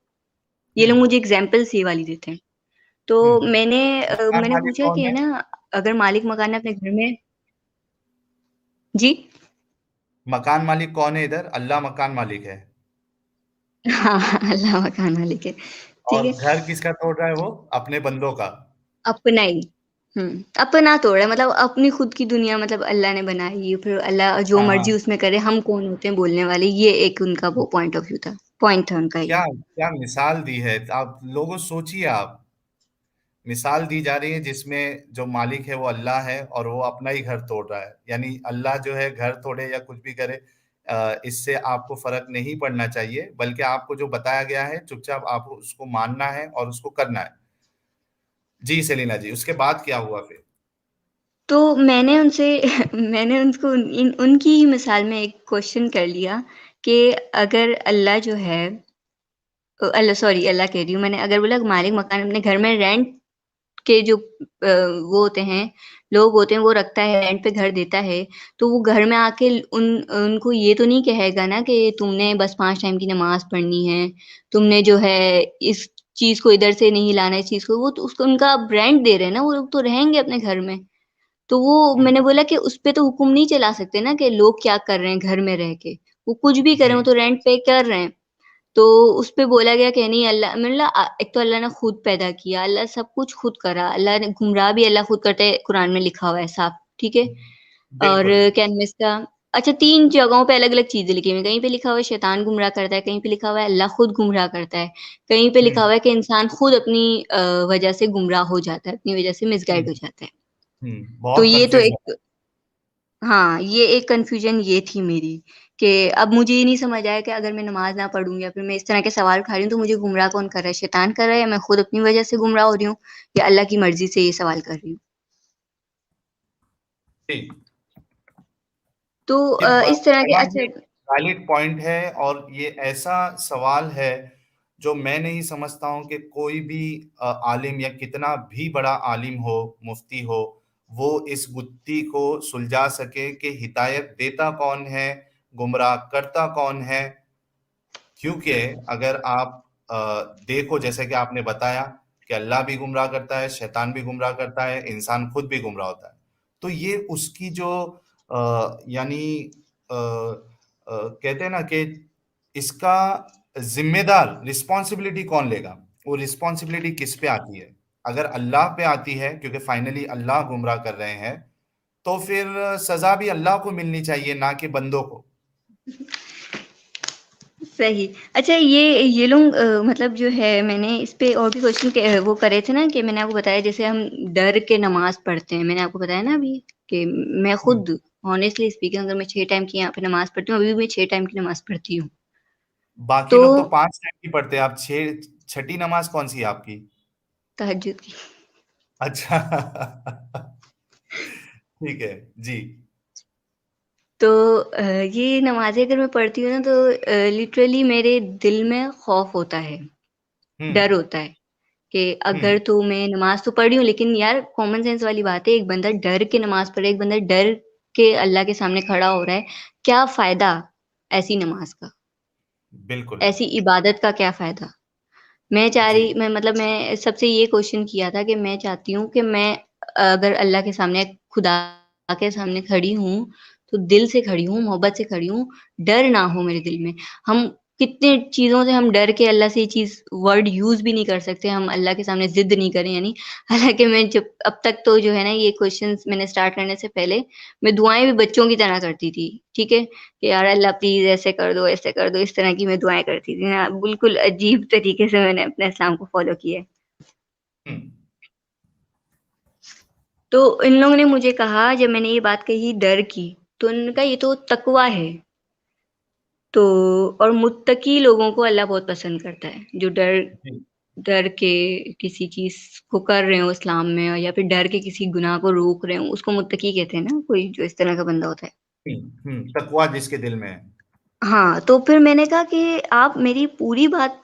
ये हुँ, लोग मुझे एग्ज़ाम्पल्स ये वाली देते हैं। तो हुँ। मकान मैंने मालिक पूछा कौन कि है है? ना, अगर मालिक मकान ने अपने घर में जी? मकान मालिक कौन है इधर? अल्लाह मकान मालिक है। हाँ, अल्लाह मकान मालिक है, ठीक और है? घर किसका तोड़ रहा है वो? अपने बंदों का। अपना ही, अपना तोड़ा मतलब अपनी खुद की दुनिया मतलब अल्लाह ने बनाई, फिर अल्लाह जो हाँ, मर्ज़ी हाँ। उसमें करे, हम कौन होते हैं बोलने वाले, ये एक उनका वो पॉइंट ऑफ व्यू था, पॉइंट था उनका क्या ये। क्या मिसाल दी है। आप लोगों सोचिए, आप मिसाल दी जा रही है जिसमें जो मालिक है वो अल्लाह है और वो अपना ही घर तोड़ रहा है। यानी अल्लाह जो है घर तोड़े या कुछ भी करे, इससे आपको फर्क नहीं पड़ना चाहिए, बल्कि आपको जो बताया गया है चुपचाप आपको उसको मानना है और उसको करना है। जी सेलिना जी, उसके बाद क्या हुआ फिर? तो मैंने उनसे मैंने उनको उनकी ही मिसाल में एक क्वेश्चन कर लिया कि अगर अल्लाह जो है अल्लाह सॉरी अल्लाह कह रही हूँ मैंने, अगर बोला मालिक मकान अपने घर में रेंट के जो वो होते हैं, लोग होते हैं, वो रखता है, रेंट पे घर देता है, तो वो घर में आके उनको ये तो नहीं कहेगा ना कि तुमने बस 5 टाइम की नमाज़ पढ़नी है, तुमने जो है इस चीज़ को इधर से नहीं लाना है, इस चीज़ को वो तो उसको उनका आप रेंट दे रहे हैं ना, वो लोग तो रहेंगे अपने घर में। तो वो हुँ, मैंने बोला कि उसपे तो हुक्म नहीं चला सकते ना कि लोग क्या कर रहे हैं घर में रह के, वो कुछ भी करें, वो जी, तो रेंट पे कर रहे हैं। तो उसपे बोला गया कि नहीं अल्लाह मतलब एक तो अल्लाह ने खुद पैदा किया, अल्लाह सब कुछ खुद करा, अल्लाह ने गुमराह भी अल्लाह खुद करता है, कुरान में लिखा हुआ है साफ, ठीक है? और बिल्कुल। क्या नाम है इसका अच्छा 3 जगहों पे अलग-अलग चीज़ें लिखी हुई हैं, कहीं पे लिखा हुआ है शैतान गुमराह करता है, कहीं पे लिखा हुआ है अल्लाह खुद गुमराह करता है, कहीं पे लिखा हुँ, हुआ है कि इंसान खुद अपनी वजह से गुमराह हो जाता है, अपनी वजह से हुँ, मिसगाइड हो जाता है। हुँ, तो बहुत ये तो कन्फ्यूज़ है। एक हाँ, ये एक कन्फ्यूज़न ये थी मेरी कि अब मुझे ये नहीं समझ आया कि अगर मैं नमाज़ ना पढ़ूँ या फिर मैं इस तरह के सवाल उठा रही हूँ, तो मुझे गुमराह कौन कर रहा है? शैतान कर रहा है या मैं खुद अपनी वज़ह से गुमराह हो रही हूँ या अल्लाह की मर्ज़ी से ये सवाल कर रही हूँ? जी, तो ये इस तरह के बड़ा ही अच्छा वैलिड पॉइंट है और ये ऐसा सवाल है जो मैं नहीं समझता हूँ कि कोई भी आलिम या कितना भी बड़ा आलिम हो, मुफ्ती हो, वो इस गुत्थी को सुलझा सके कि हिदायत देता कौन है, गुमराह करता कौन है। क्योंकि अगर आप देखो जैसे कि आपने बताया कि अल्लाह भी गुमराह करता है, शैतान भी गुमराह करता है, इंसान खुद भी गुमराह होता है। तो ये उसकी जो यानी कहते हैं ना कि इसका ज़िम्मेदार रिस्पॉन्सिबिलिटी कौन लेगा? वो रिस्पॉन्सिबिलिटी किस पे आती है? अगर अल्लाह पे आती है क्योंकि फाइनली अल्लाह गुमराह कर रहे हैं, तो फिर सज़ा भी अल्लाह को मिलनी चाहिए ना कि बंदों को। सही। अच्छा ये लोग मतलब जो है मैंने इस पे और भी क्वेश्चन के वो करे थे ना कि मैंने आपको बताया जैसे हम डर के नमाज़ पढ़ते हैं, मैंने आपको बताया ना अभी कि मैं हुँ। खुद हॉनेस्टली स्पीकिंग अगर मैं 6 टाइम की यहाँ पे नमाज़ पढ़ती हूँ, अभी भी मैं 6 टाइम की नमाज़ पढ़ती हूँ। बाकी तो लोग तो 5 टाइम की पढ़ते हैं, आप 6 छठी नमाज़ कौन-सी है आपकी? तहज्जुद की। अच्छा। ठीक है, जी। तो ये नमाज़ें अगर मैं पढ़ती हूँ ना तो लिटरली मेरे दिल में खौफ़ होता है, हुँ, डर होता है कि हुँ, अगर तो मैं नमाज़ तो पढ़ी हूँ लेकिन यार कॉमन सेंस वाली बात है, एक बंदा डर के नमाज़ पढ़े, एक बंदा डर के अल्लाह के सामने खड़ा हो रहा है, क्या फ़ायदा ऐसी नमाज़ का? बिल्कुल। ऐसी इबादत का क्या फ़ायदा? जी, मैं मतलब मैं सबसे ये क्वेश्चन किया था कि मैं चाहती हूँ कि मैं अगर अल्लाह के सामने, खुदा के सामने खड़ी हूँ, तो दिल से खड़ी हूँ, मोहब्बत से खड़ी हूँ, डर ना हो मेरे दिल में। हम कितने चीज़ों से हम डर के अल्लाह से ये चीज़ वर्ड यूज़ भी नहीं कर सकते, हम अल्लाह के सामने ज़िद नहीं करें यानी। हालाँकि मैं जब अब तक तो जो है ना ये क्वेश्चन्स मैंने स्टार्ट करने से पहले, मैं दुआएँ भी बच्चों की तरह करती थी, ठीक है? कि यार अल्लाह प्लीज़ ऐसे कर दो, इस तरह की मैं दुआएँ करती थी ना, बिल्कुल अजीब तरीके से मैंने अपने इस्लाम को फ़ॉलो किया है। हुँ, तो इन लोगों ने मुझे कहा जब मैंने ये बात कही डर की, तो उन्होंने कहा ये तो तकवा है। तो और मुत्तकी लोगों को अल्लाह बहुत पसंद करता है, जो डर जी, डर के किसी चीज़ को कर रहे हो इस्लाम में या फिर डर के किसी गुनाह को रोक रहे हो, उसको मुत्तकी कहते हैं ना, कोई जो इस तरह का बंदा होता है। हुँ, हुँ, तकवा जिसके दिल में है। हाँ, तो फिर मैंने कहा कि आप मेरी पूरी बात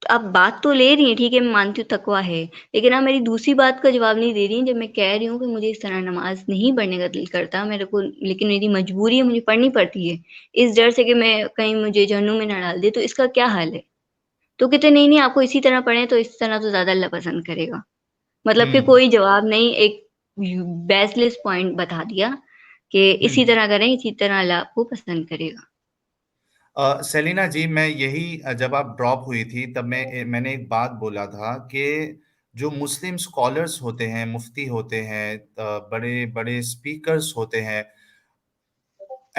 आप बात तो ले रही हैं, ठीक है, मैं मानती हूँ तकवा है, लेकिन आप मेरी दूसरी बात का जवाब नहीं दे रही हैं, जब मैं कह रही हूँ कि मुझे इस तरह नमाज़ नहीं पढ़ने का दिल करता, मेरे को लेकिन मेरी मजबूरी है, मुझे पढ़नी पड़ती है, इस डर से कि मैं कहीं मुझे जहन्नुम में ना डाल दे, तो इसका क्या हल है? तो कहते नहीं, नहीं आपको इसी तरह पढ़ें, तो इस तरह तो ज़्यादा अल्लाह पसंद करेगा। मतलब कि हुँ। कोई जवाब नहीं, एक बेसलेस पॉइंट बता दिया कि हुँ। इसी तरह करें, इसी तरह अल्लाह आपको पसंद करेगा। सेलिना जी, मैं यही जब आप ड्रॉप हुई थी तब मैंने एक बात बोला था कि जो मुस्लिम स्कॉलर्स होते हैं, मुफ्ती होते हैं, बड़े-बड़े स्पीकर्स होते हैं,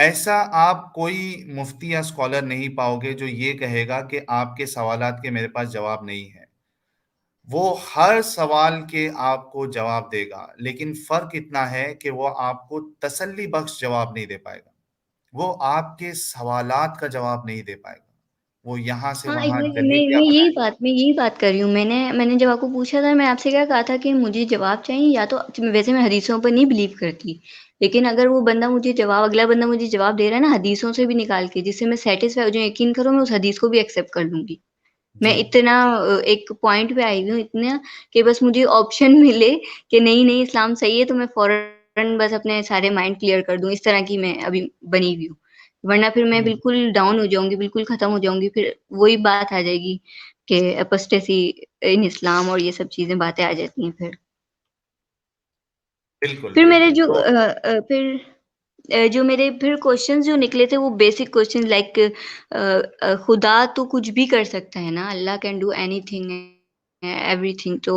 ऐसा आप कोई मुफ्ती या स्कॉलर नहीं पाओगे जो ये कहेगा कि आपके सवालात के मेरे पास जवाब नहीं है। वो हर सवाल के आपको जवाब देगा, लेकिन फ़र्क इतना है कि वो आपको तसल्ली बख्श जवाब नहीं दे पाएगा। वो आपके सवालात का जवाब नहीं दे पाएगा। वो यहाँ से हाँ, वहाँ एग्ज़ैक्टली डलीतियाँ बनाएगा। मैं यही बात कर रही हूँ। मैंने जब आपको पूछा था, मैं आपसे क्या कहा था कि मुझे जवाब चाहिए, या तो वैसे मैं हदीसों पर नहीं बिलीव करती, लेकिन अगर वो बंदा मुझे जवाब अगला बंदा मुझे जवाब दे रहा है ना हदीसों से भी निकाल के, जिससे मैं सैटिस्फाई हो जाऊँ, यकीन करो मैं उस हदीस को भी एक्सेप्ट कर लूँगी। मैं जी, इतना एक पॉइंट पे आई हुई हूँ, इतना कि बस मुझे ऑप्शन मिले कि नहीं इस्लाम सही है, तो मैं फ़ौरन बस अपने सारे माइंड क्लियर कर दूँ, इस तरह की मैं अभी बनी हुई हूँ। वरना फिर मैं हुँ, बिल्कुल डाउन हो जाऊँगी, बिल्कुल ख़त्म हो जाऊँगी, फिर वही बात आ जाएगी कि एपॉस्टेसी इन इस्लाम और ये सब चीज़ें बातें आ जाती हैं फिर। बिल्कुल, फिर मेरे बिल्कुल। जो तो जो मेरे फिर क्वेश्चन्स जो निकले थे वो बेसिक क्वेश्चन लाइक खुदा तो कुछ भी कर सकता है ना, अल्लाह कैन डू एनीथिंग एवरीथिंग, तो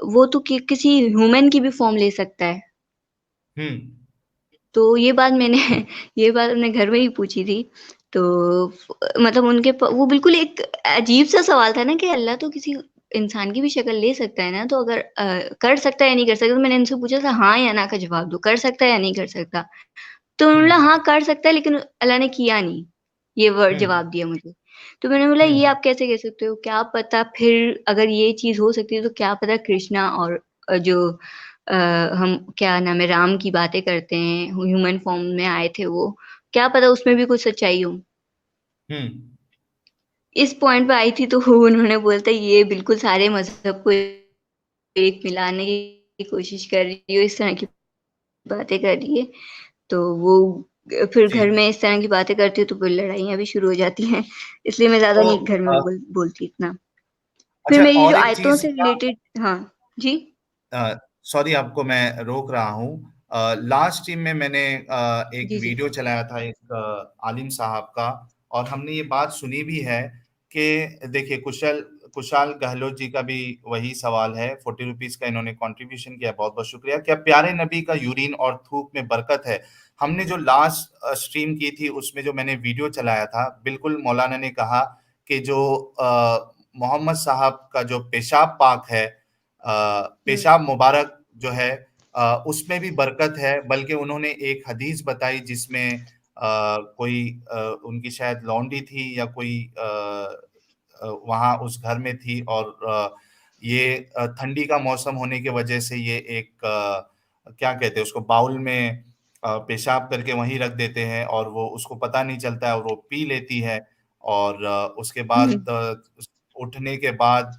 वो तो किसी ह्यूमन की भी फॉर्म ले सकता है। हुँ, तो ये बात मैंने ये बात अपने घर में ही पूछी थी। तो मतलब उनके वो बिल्कुल एक अजीब-सा सवाल था ना कि अल्लाह तो किसी इंसान की भी शक्ल ले सकता है ना, तो अगर कर सकता है या नहीं कर सकता? तो मैंने उनसे पूछा था हाँ या ना का जवाब दो, कर सकता है या नहीं कर सकता? तो उन्होंने हुँ, बोला हाँ, कर सकता है लेकिन अल्लाह ने किया नहीं, ये वर्ड हुँ, जवाब दिया मुझे। तो मैंने बोला हुँ, ये आप कैसे कह सकते हो? क्या पता फिर अगर ये चीज़ हो सकती है तो क्या पता कृष्णा और जो अ, हम क्या नाम है राम की बातें करते हैं, ह्यूमन फॉर्म में आए थे वो, क्या पता उसमें भी कुछ सच्चाई हो। हुँ, इस पॉइंट पे आई थी तो उन्होंने बोलता ये बिल्कुल सारे मज़हब को एक मिलाने की कोशिश कर रही हो, इस तरह की बातें कर रही है। तो वो फिर जी। घर में इस तरह की बातें करती हूँ तो फिर लड़ाइयाँ भी शुरू हो जाती हैं, इसलिए मैं ज़्यादा तो नहीं घर में अ, बोलती इतना। फिर अच्छा मेरी जो और एक आयतों चीज़ से क्या रिलेटेड हाँ, जी? सॉरी आपको मैं रोक रहा हूँ। लास्ट टीम में मैंने एक जी, जी। वीडियो चलाया था एक आलिम साहब का और हमने ये बात सुनी भी है कि देखिए कुशाल गहलोत जी का भी वही सवाल है, ₹40 का इन्होंने कंट्रीब्यूशन किया, बहुत-बहुत शुक्रिया। क्या प्यारे नबी का यूरिन और थूक में बरकत है? हमने जो लास्ट स्ट्रीम की थी उसमें जो मैंने वीडियो चलाया था, बिल्कुल मौलाना ने कहा कि जो मोहम्मद साहब का जो पेशाब पाक है हुँ, पेशाब मुबारक जो है उसमें भी बरकत है, बल्कि उन्होंने एक हदीस बताई जिसमें कोई उनकी शायद लॉन्डी थी या कोई वहाँ उस घर में थी और ये ठंडी का मौसम होने की वजह से ये एक क्या कहते हैं उसको बाउल में पेशाब करके वहीं रख देते हैं और वो उसको पता नहीं चलता है और वो पी लेती है और उसके हुँ, बाद उठने के बाद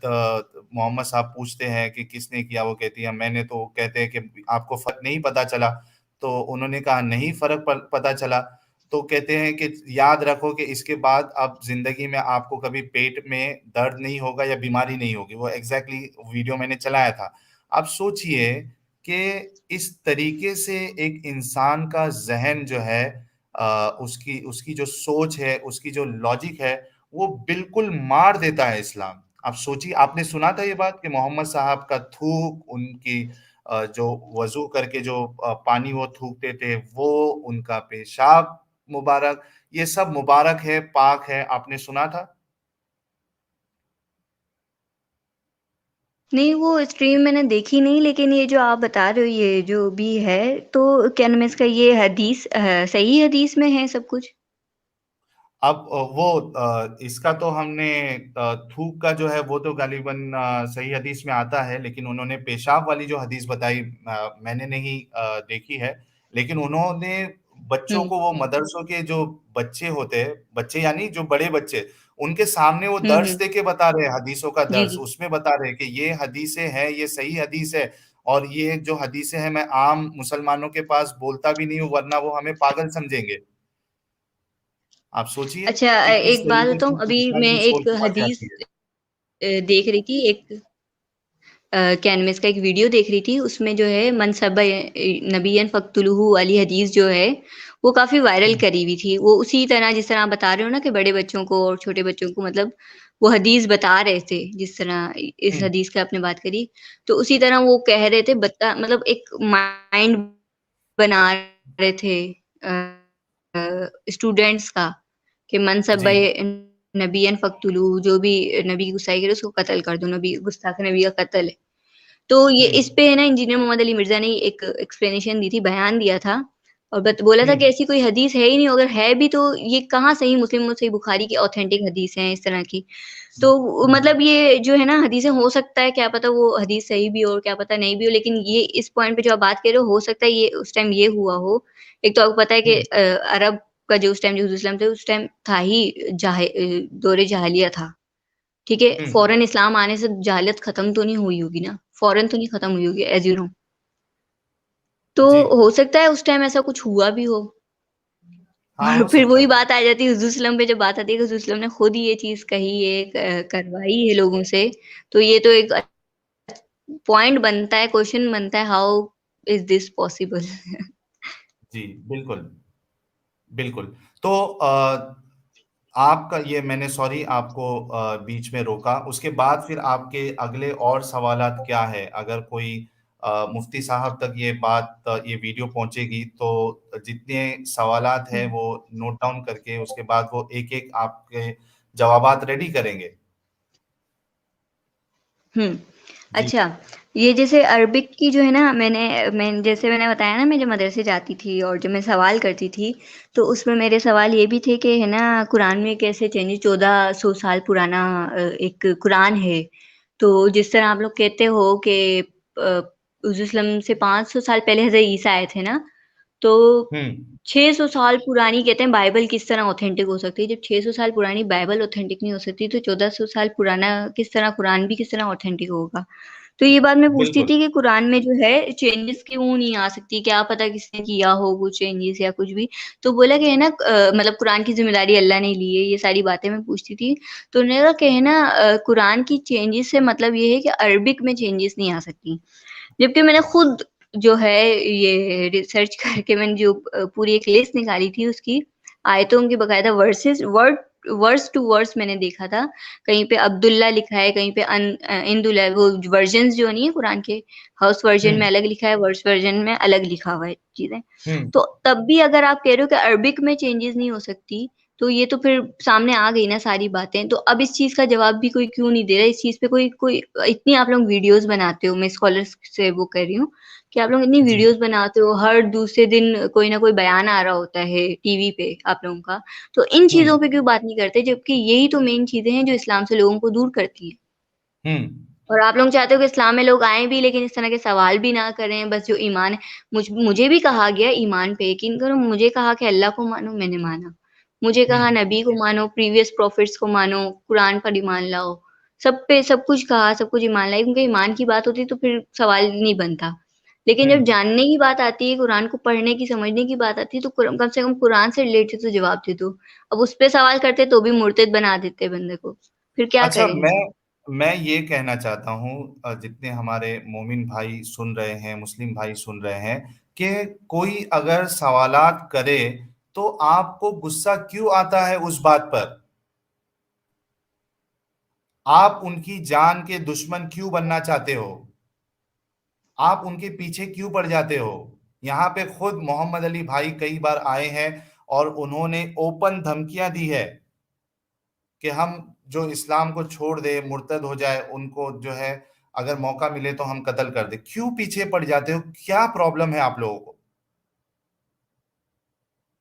मोहम्मद साहब पूछते हैं कि किसने किया? वो कहती है मैंने तो कहते हैं कि आपको फ़र्क नहीं पता चला? तो उन्होंने कहा नहीं फ़र्क प पता चला। तो कहते हैं कि याद रखो कि इसके बाद अब ज़िंदगी में आपको कभी पेट में दर्द नहीं होगा या बीमारी नहीं होगी। वो एग्ज़ैक्टली वीडियो मैंने चलाया था। आप सोचिए कि इस तरीके से एक इंसान का ज़हन जो है उसकी उसकी जो सोच है, उसकी जो लॉजिक है, वो बिल्कुल मार देता है इस्लाम। आप सोचिए आपने सुना था ये बात कि मोहम्मद साहब का थूक, उनकी जो वज़ू करके जो पानी वो थूकते थे, वो उनका पेशाब मुबारक, ये सब मुबारक है, पाक है, आपने सुना था? नहीं वो स्ट्रीम मैंने देखी नहीं लेकिन ये जो आप बता रहे हो ये जो भी है, तो क्या नाम है इसका ये हदीस सही हदीस में है सब कुछ? अब वो इसका तो हमने थूक का जो है वो तो गालिबन सही हदीस में आता है, लेकिन उन्होंने पेशाब वाली जो हदीस बताई मैंने नहीं देखी है। लेकिन उन्होंने हुँ, बच्चों को वो मदरसों के जो बच्चे होते हैं, बच्चे यानी जो बड़े बच्चे, उनके सामने वो हुँ, दर्स हुँ। देके बता रहे हैं हदीसों का जी, दर्स। जी। उसमें बता रहे हैं कि ये हदीसें हैं, ये सही हदीस है और ये जो हदीसें हैं मैं आम मुसलमानों के पास बोलता भी नहीं हूँ वरना वो हमें पागल समझेंगे। आप सोचिए अच्छा कि किस एक बात तरीके से बताऊँ उस अभी इंसान मैं की एक सोच समझ हदीस जाती है। देख रही थी एक कैनमिस का एक वीडियो देख रही थी, उसमें जो है मन सब्बा नबिय्यन फ़क़्तुलूहु वाली हदीस जो है, वो काफ़ी वायरल हुँ, करी हुई थी। वो उसी तरह जिस तरह आप बता रहे हो ना कि बड़े बच्चों को और छोटे बच्चों को मतलब वो हदीस बता रहे थे, जिस तरह इस हुँ, हदीस का आपने बात करी, तो उसी तरह वो कह रहे थे मतलब एक माइंड बना रहे थे स्टूडेंट्स का कि मन जी, सब्बा नबिय्यन फ़क़्तुलूहु, जो भी नबी की गुस्ताखी करे उसको कत्ल कर दो, नबी गुस्ताख नबी का कत्ल है। तो ये हुँ, इस पे है ना इंजीनियर मोहम्मद अली मिर्ज़ा ने एक एक्सप्लेनेशन दी थी, बयान दिया था और बोला हुँ, था कि ऐसी कोई हदीस है ही नहीं, अगर है भी तो ये कहाँ सही मुस्लिम और सही बुखारी की ऑथेंटिक हदीस हैं इस तरह की। हुँ, तो हुँ, मतलब ये जो है ना हदीसें हो सकता है क्या पता वो हदीस सही भी हो और क्या पता नहीं भी हो, लेकिन ये इस पॉइंट पे जो आप बात कर रहे हो सकता है ये उस टाइम ये हुआ हो। एक तो आपको पता है कि हुँ, अरब का जो उस टाइम जो हुज़ूर सल्लल्लाहु अलैहि वसल्लम थे, उस टाइम था ही दौर जाहिलिया था। ठीक है? हुँ, फ़ौरन इस्लाम आने से जाहिलियत खत्म तो नहीं हुई होगी ना, फ़ौरन तो नहीं खत्म हुई होगी एज़ यू नो। तो जी। हो सकता है उस टाइम ऐसा कुछ हुआ भी हो हाँ, और हो फिर सकता वही है। बात आ जाती है हुज़ूर सल्लम पे जब बात आती है कि हुज़ूर सल्लम ने खुद ये चीज़ कही है, करवाई है लोगों से, तो ये तो एक पॉइंट बनता है, क्वेश्चन बनता है हाउ इज़ दिस पॉसिबल? जी, बिल्कुल, बिल्कुल। तो आपका ये मैंने सॉरी आपको बीच में रोका, उसके बाद फिर आपके अगले और सवालात क्या है? अगर कोई मुफ्ती साहब तक ये बात ये वीडियो पहुँचेगी तो जितने सवालात हैं हुँ। वो नोट डाउन करके उसके बाद वो एक-एक आपके जवाबात रेडी करेंगे। हुँ। जी। अच्छा, ये जैसे अरबिक की जो है ना मैंने बताया ना मैं जब मदरसे जाती थी और जब मैं सवाल करती थी, तो उसमें मेरे सवाल ये भी थे कि है ना कुरान में कैसे चेंजेज़ 1400 साल पुराना एक कुरान है। तो जिस तरह आप लोग कहते हो कि हुज़ूर सल्लम से 500 साल पहले हज़रत ईसा आए थे ना, तो हुँ, 600 साल पुरानी कहते हैं बाइबल किस तरह ऑथेंटिक हो सकती है? जब 600 साल पुरानी बाइबल ऑथेंटिक नहीं हो सकती, तो 1400 साल पुराना किस तरह कुरान भी किस तरह ऑथेंटिक होगा? तो ये बात मैं पूछती बिल्कुल। थी कि कुरान में जो है चेंजेज़ क्यों नहीं आ सकती? क्या पता किसने किया हो वो चेंजेज़ या कुछ भी? तो बोला कि है ना मतलब कुरान की ज़िम्मेदारी अल्लाह ने ली है, ये सारी बातें मैं पूछती थी। तो उन्होंने कहा कि है ना कुरान की चेंजेज़ से मतलब ये है कि अरबिक में चेंजेज़ नहीं आ सकती। जबकि मैंने खुद जो है ये रिसर्च करके मैंने जो पूरी एक लिस्ट निकाली थी उसकी, आयतों की बाकायदा वर्स टू वर्स मैंने देखा था। कहीं पे अब्दुल्ला लिखा है, कहीं पे इंदुल है, वो वर्ज़न्स जो नहीं है कुरान के, हाउस वर्ज़न में हुँ, अलग लिखा है, वर्स वर्ज़न में अलग लिखा हुआ है चीज़ें। हुँ, तो तब भी अगर आप कह रहे हो कि अरबिक में चेंजेज़ नहीं हो सकती, तो ये तो फिर सामने आ गई ना सारी बातें। तो अब इस चीज़ का जवाब भी कोई क्यों नहीं दे रहा है? इस चीज़ पे कोई कोई इतनी आप लोग वीडियोज़ बनाते हो, मैं स्कॉलर्स से वो कह रही हूँ कि आप लोग इतनी जी, वीडियोज़ बनाते हो, हर दूसरे दिन कोई ना कोई बयान आ रहा होता है टीवी पे आप लोगों का। तो इन हुँ, चीज़ों पे क्यों बात नहीं करते? जबकि यही तो मेन चीज़ें हैं जो इस्लाम से लोगों को दूर करती हैं। हुँ, और आप लोग चाहते हो कि इस्लाम में लोग आएँ भी लेकिन इस तरह के सवाल भी ना करें, बस जो ईमान है मुझे भी कहा गया ईमान पे यकीन करो, मुझे कहा कि अल्लाह को मानो, मैंने माना। मुझे हुँ, कहा नबी को मानो, प्रीवियस प्रॉफिट्स को मानो, कुरान पर ईमान लाओ। सब पे सब कुछ कहा, सब कुछ ईमान लाई क्योंकि ईमान की बात होती तो फिर सवाल नहीं बनता। लेकिन हुँ, जब जानने की बात आती है, कुरान को पढ़ने की, समझने की बात आती है तो कम से कम कुरान से रिलेटेड तो जवाब दे दो। अब उस पे सवाल करते तो भी मुर्तिद बना देते बंदे को। फिर क्या अच्छा, करें? मैं ये कहना चाहता हूँ जितने हमारे मोमिन भाई सुन रहे हैं, मुस्लिम भाई सुन रहे हैं, कि कोई अगर सवालात करे, तो आपको गुस्सा क्यों आता है उस बात पर? आप उनकी जान के दुश्मन क्यों बनना चाहते हो? आप उनके पीछे क्यों पड़ जाते हो? यहाँ पे खुद मोहम्मद अली भाई कई बार आए हैं और उन्होंने ओपन धमकियाँ दी है कि हम जो इस्लाम को छोड़ दें, मुर्तद हो जाए, उनको जो है अगर मौका मिले तो हम कत्ल कर दें। क्यों पीछे पड़ जाते हो? क्या प्रॉब्लम है आप लोगों को?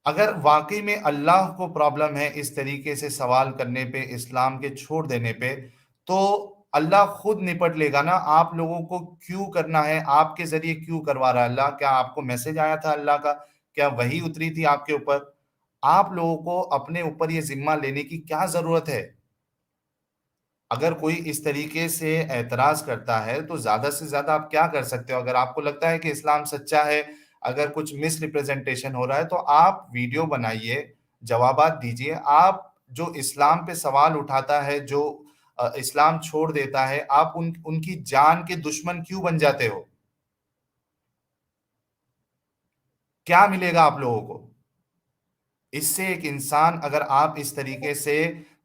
अगर वाक़ई में अल्लाह को प्रॉब्लम है इस तरीके से सवाल करने पे, इस्लाम के छोड़ देने पे, तो अल्लाह खुद निपट लेगा ना, आप लोगों को क्यों करना है? आपके ज़रिए क्यों करवा रहा है अल्लाह? क्या आपको मैसेज आया था अल्लाह का? क्या वही उतरी थी आपके ऊपर? आप लोगों को अपने ऊपर ये ज़िम्मा लेने की क्या ज़रूरत है? अगर कोई इस तरीके से ऐतराज़ करता है, तो ज़्यादा से ज़्यादा आप क्या कर सकते हो? अगर आपको लगता है कि इस्लाम सच्चा है, अगर कुछ मिसरिप्रेज़ेंटेशन हो रहा है, तो आप वीडियो बनाइए, जवाबात दीजिए। आप जो इस्लाम पे सवाल उठाता है, जो इस्लाम छोड़ देता है, आप उनकी जान के दुश्मन क्यों बन जाते हो? क्या मिलेगा आप लोगों को इससे? एक इंसान, अगर आप इस तरीके से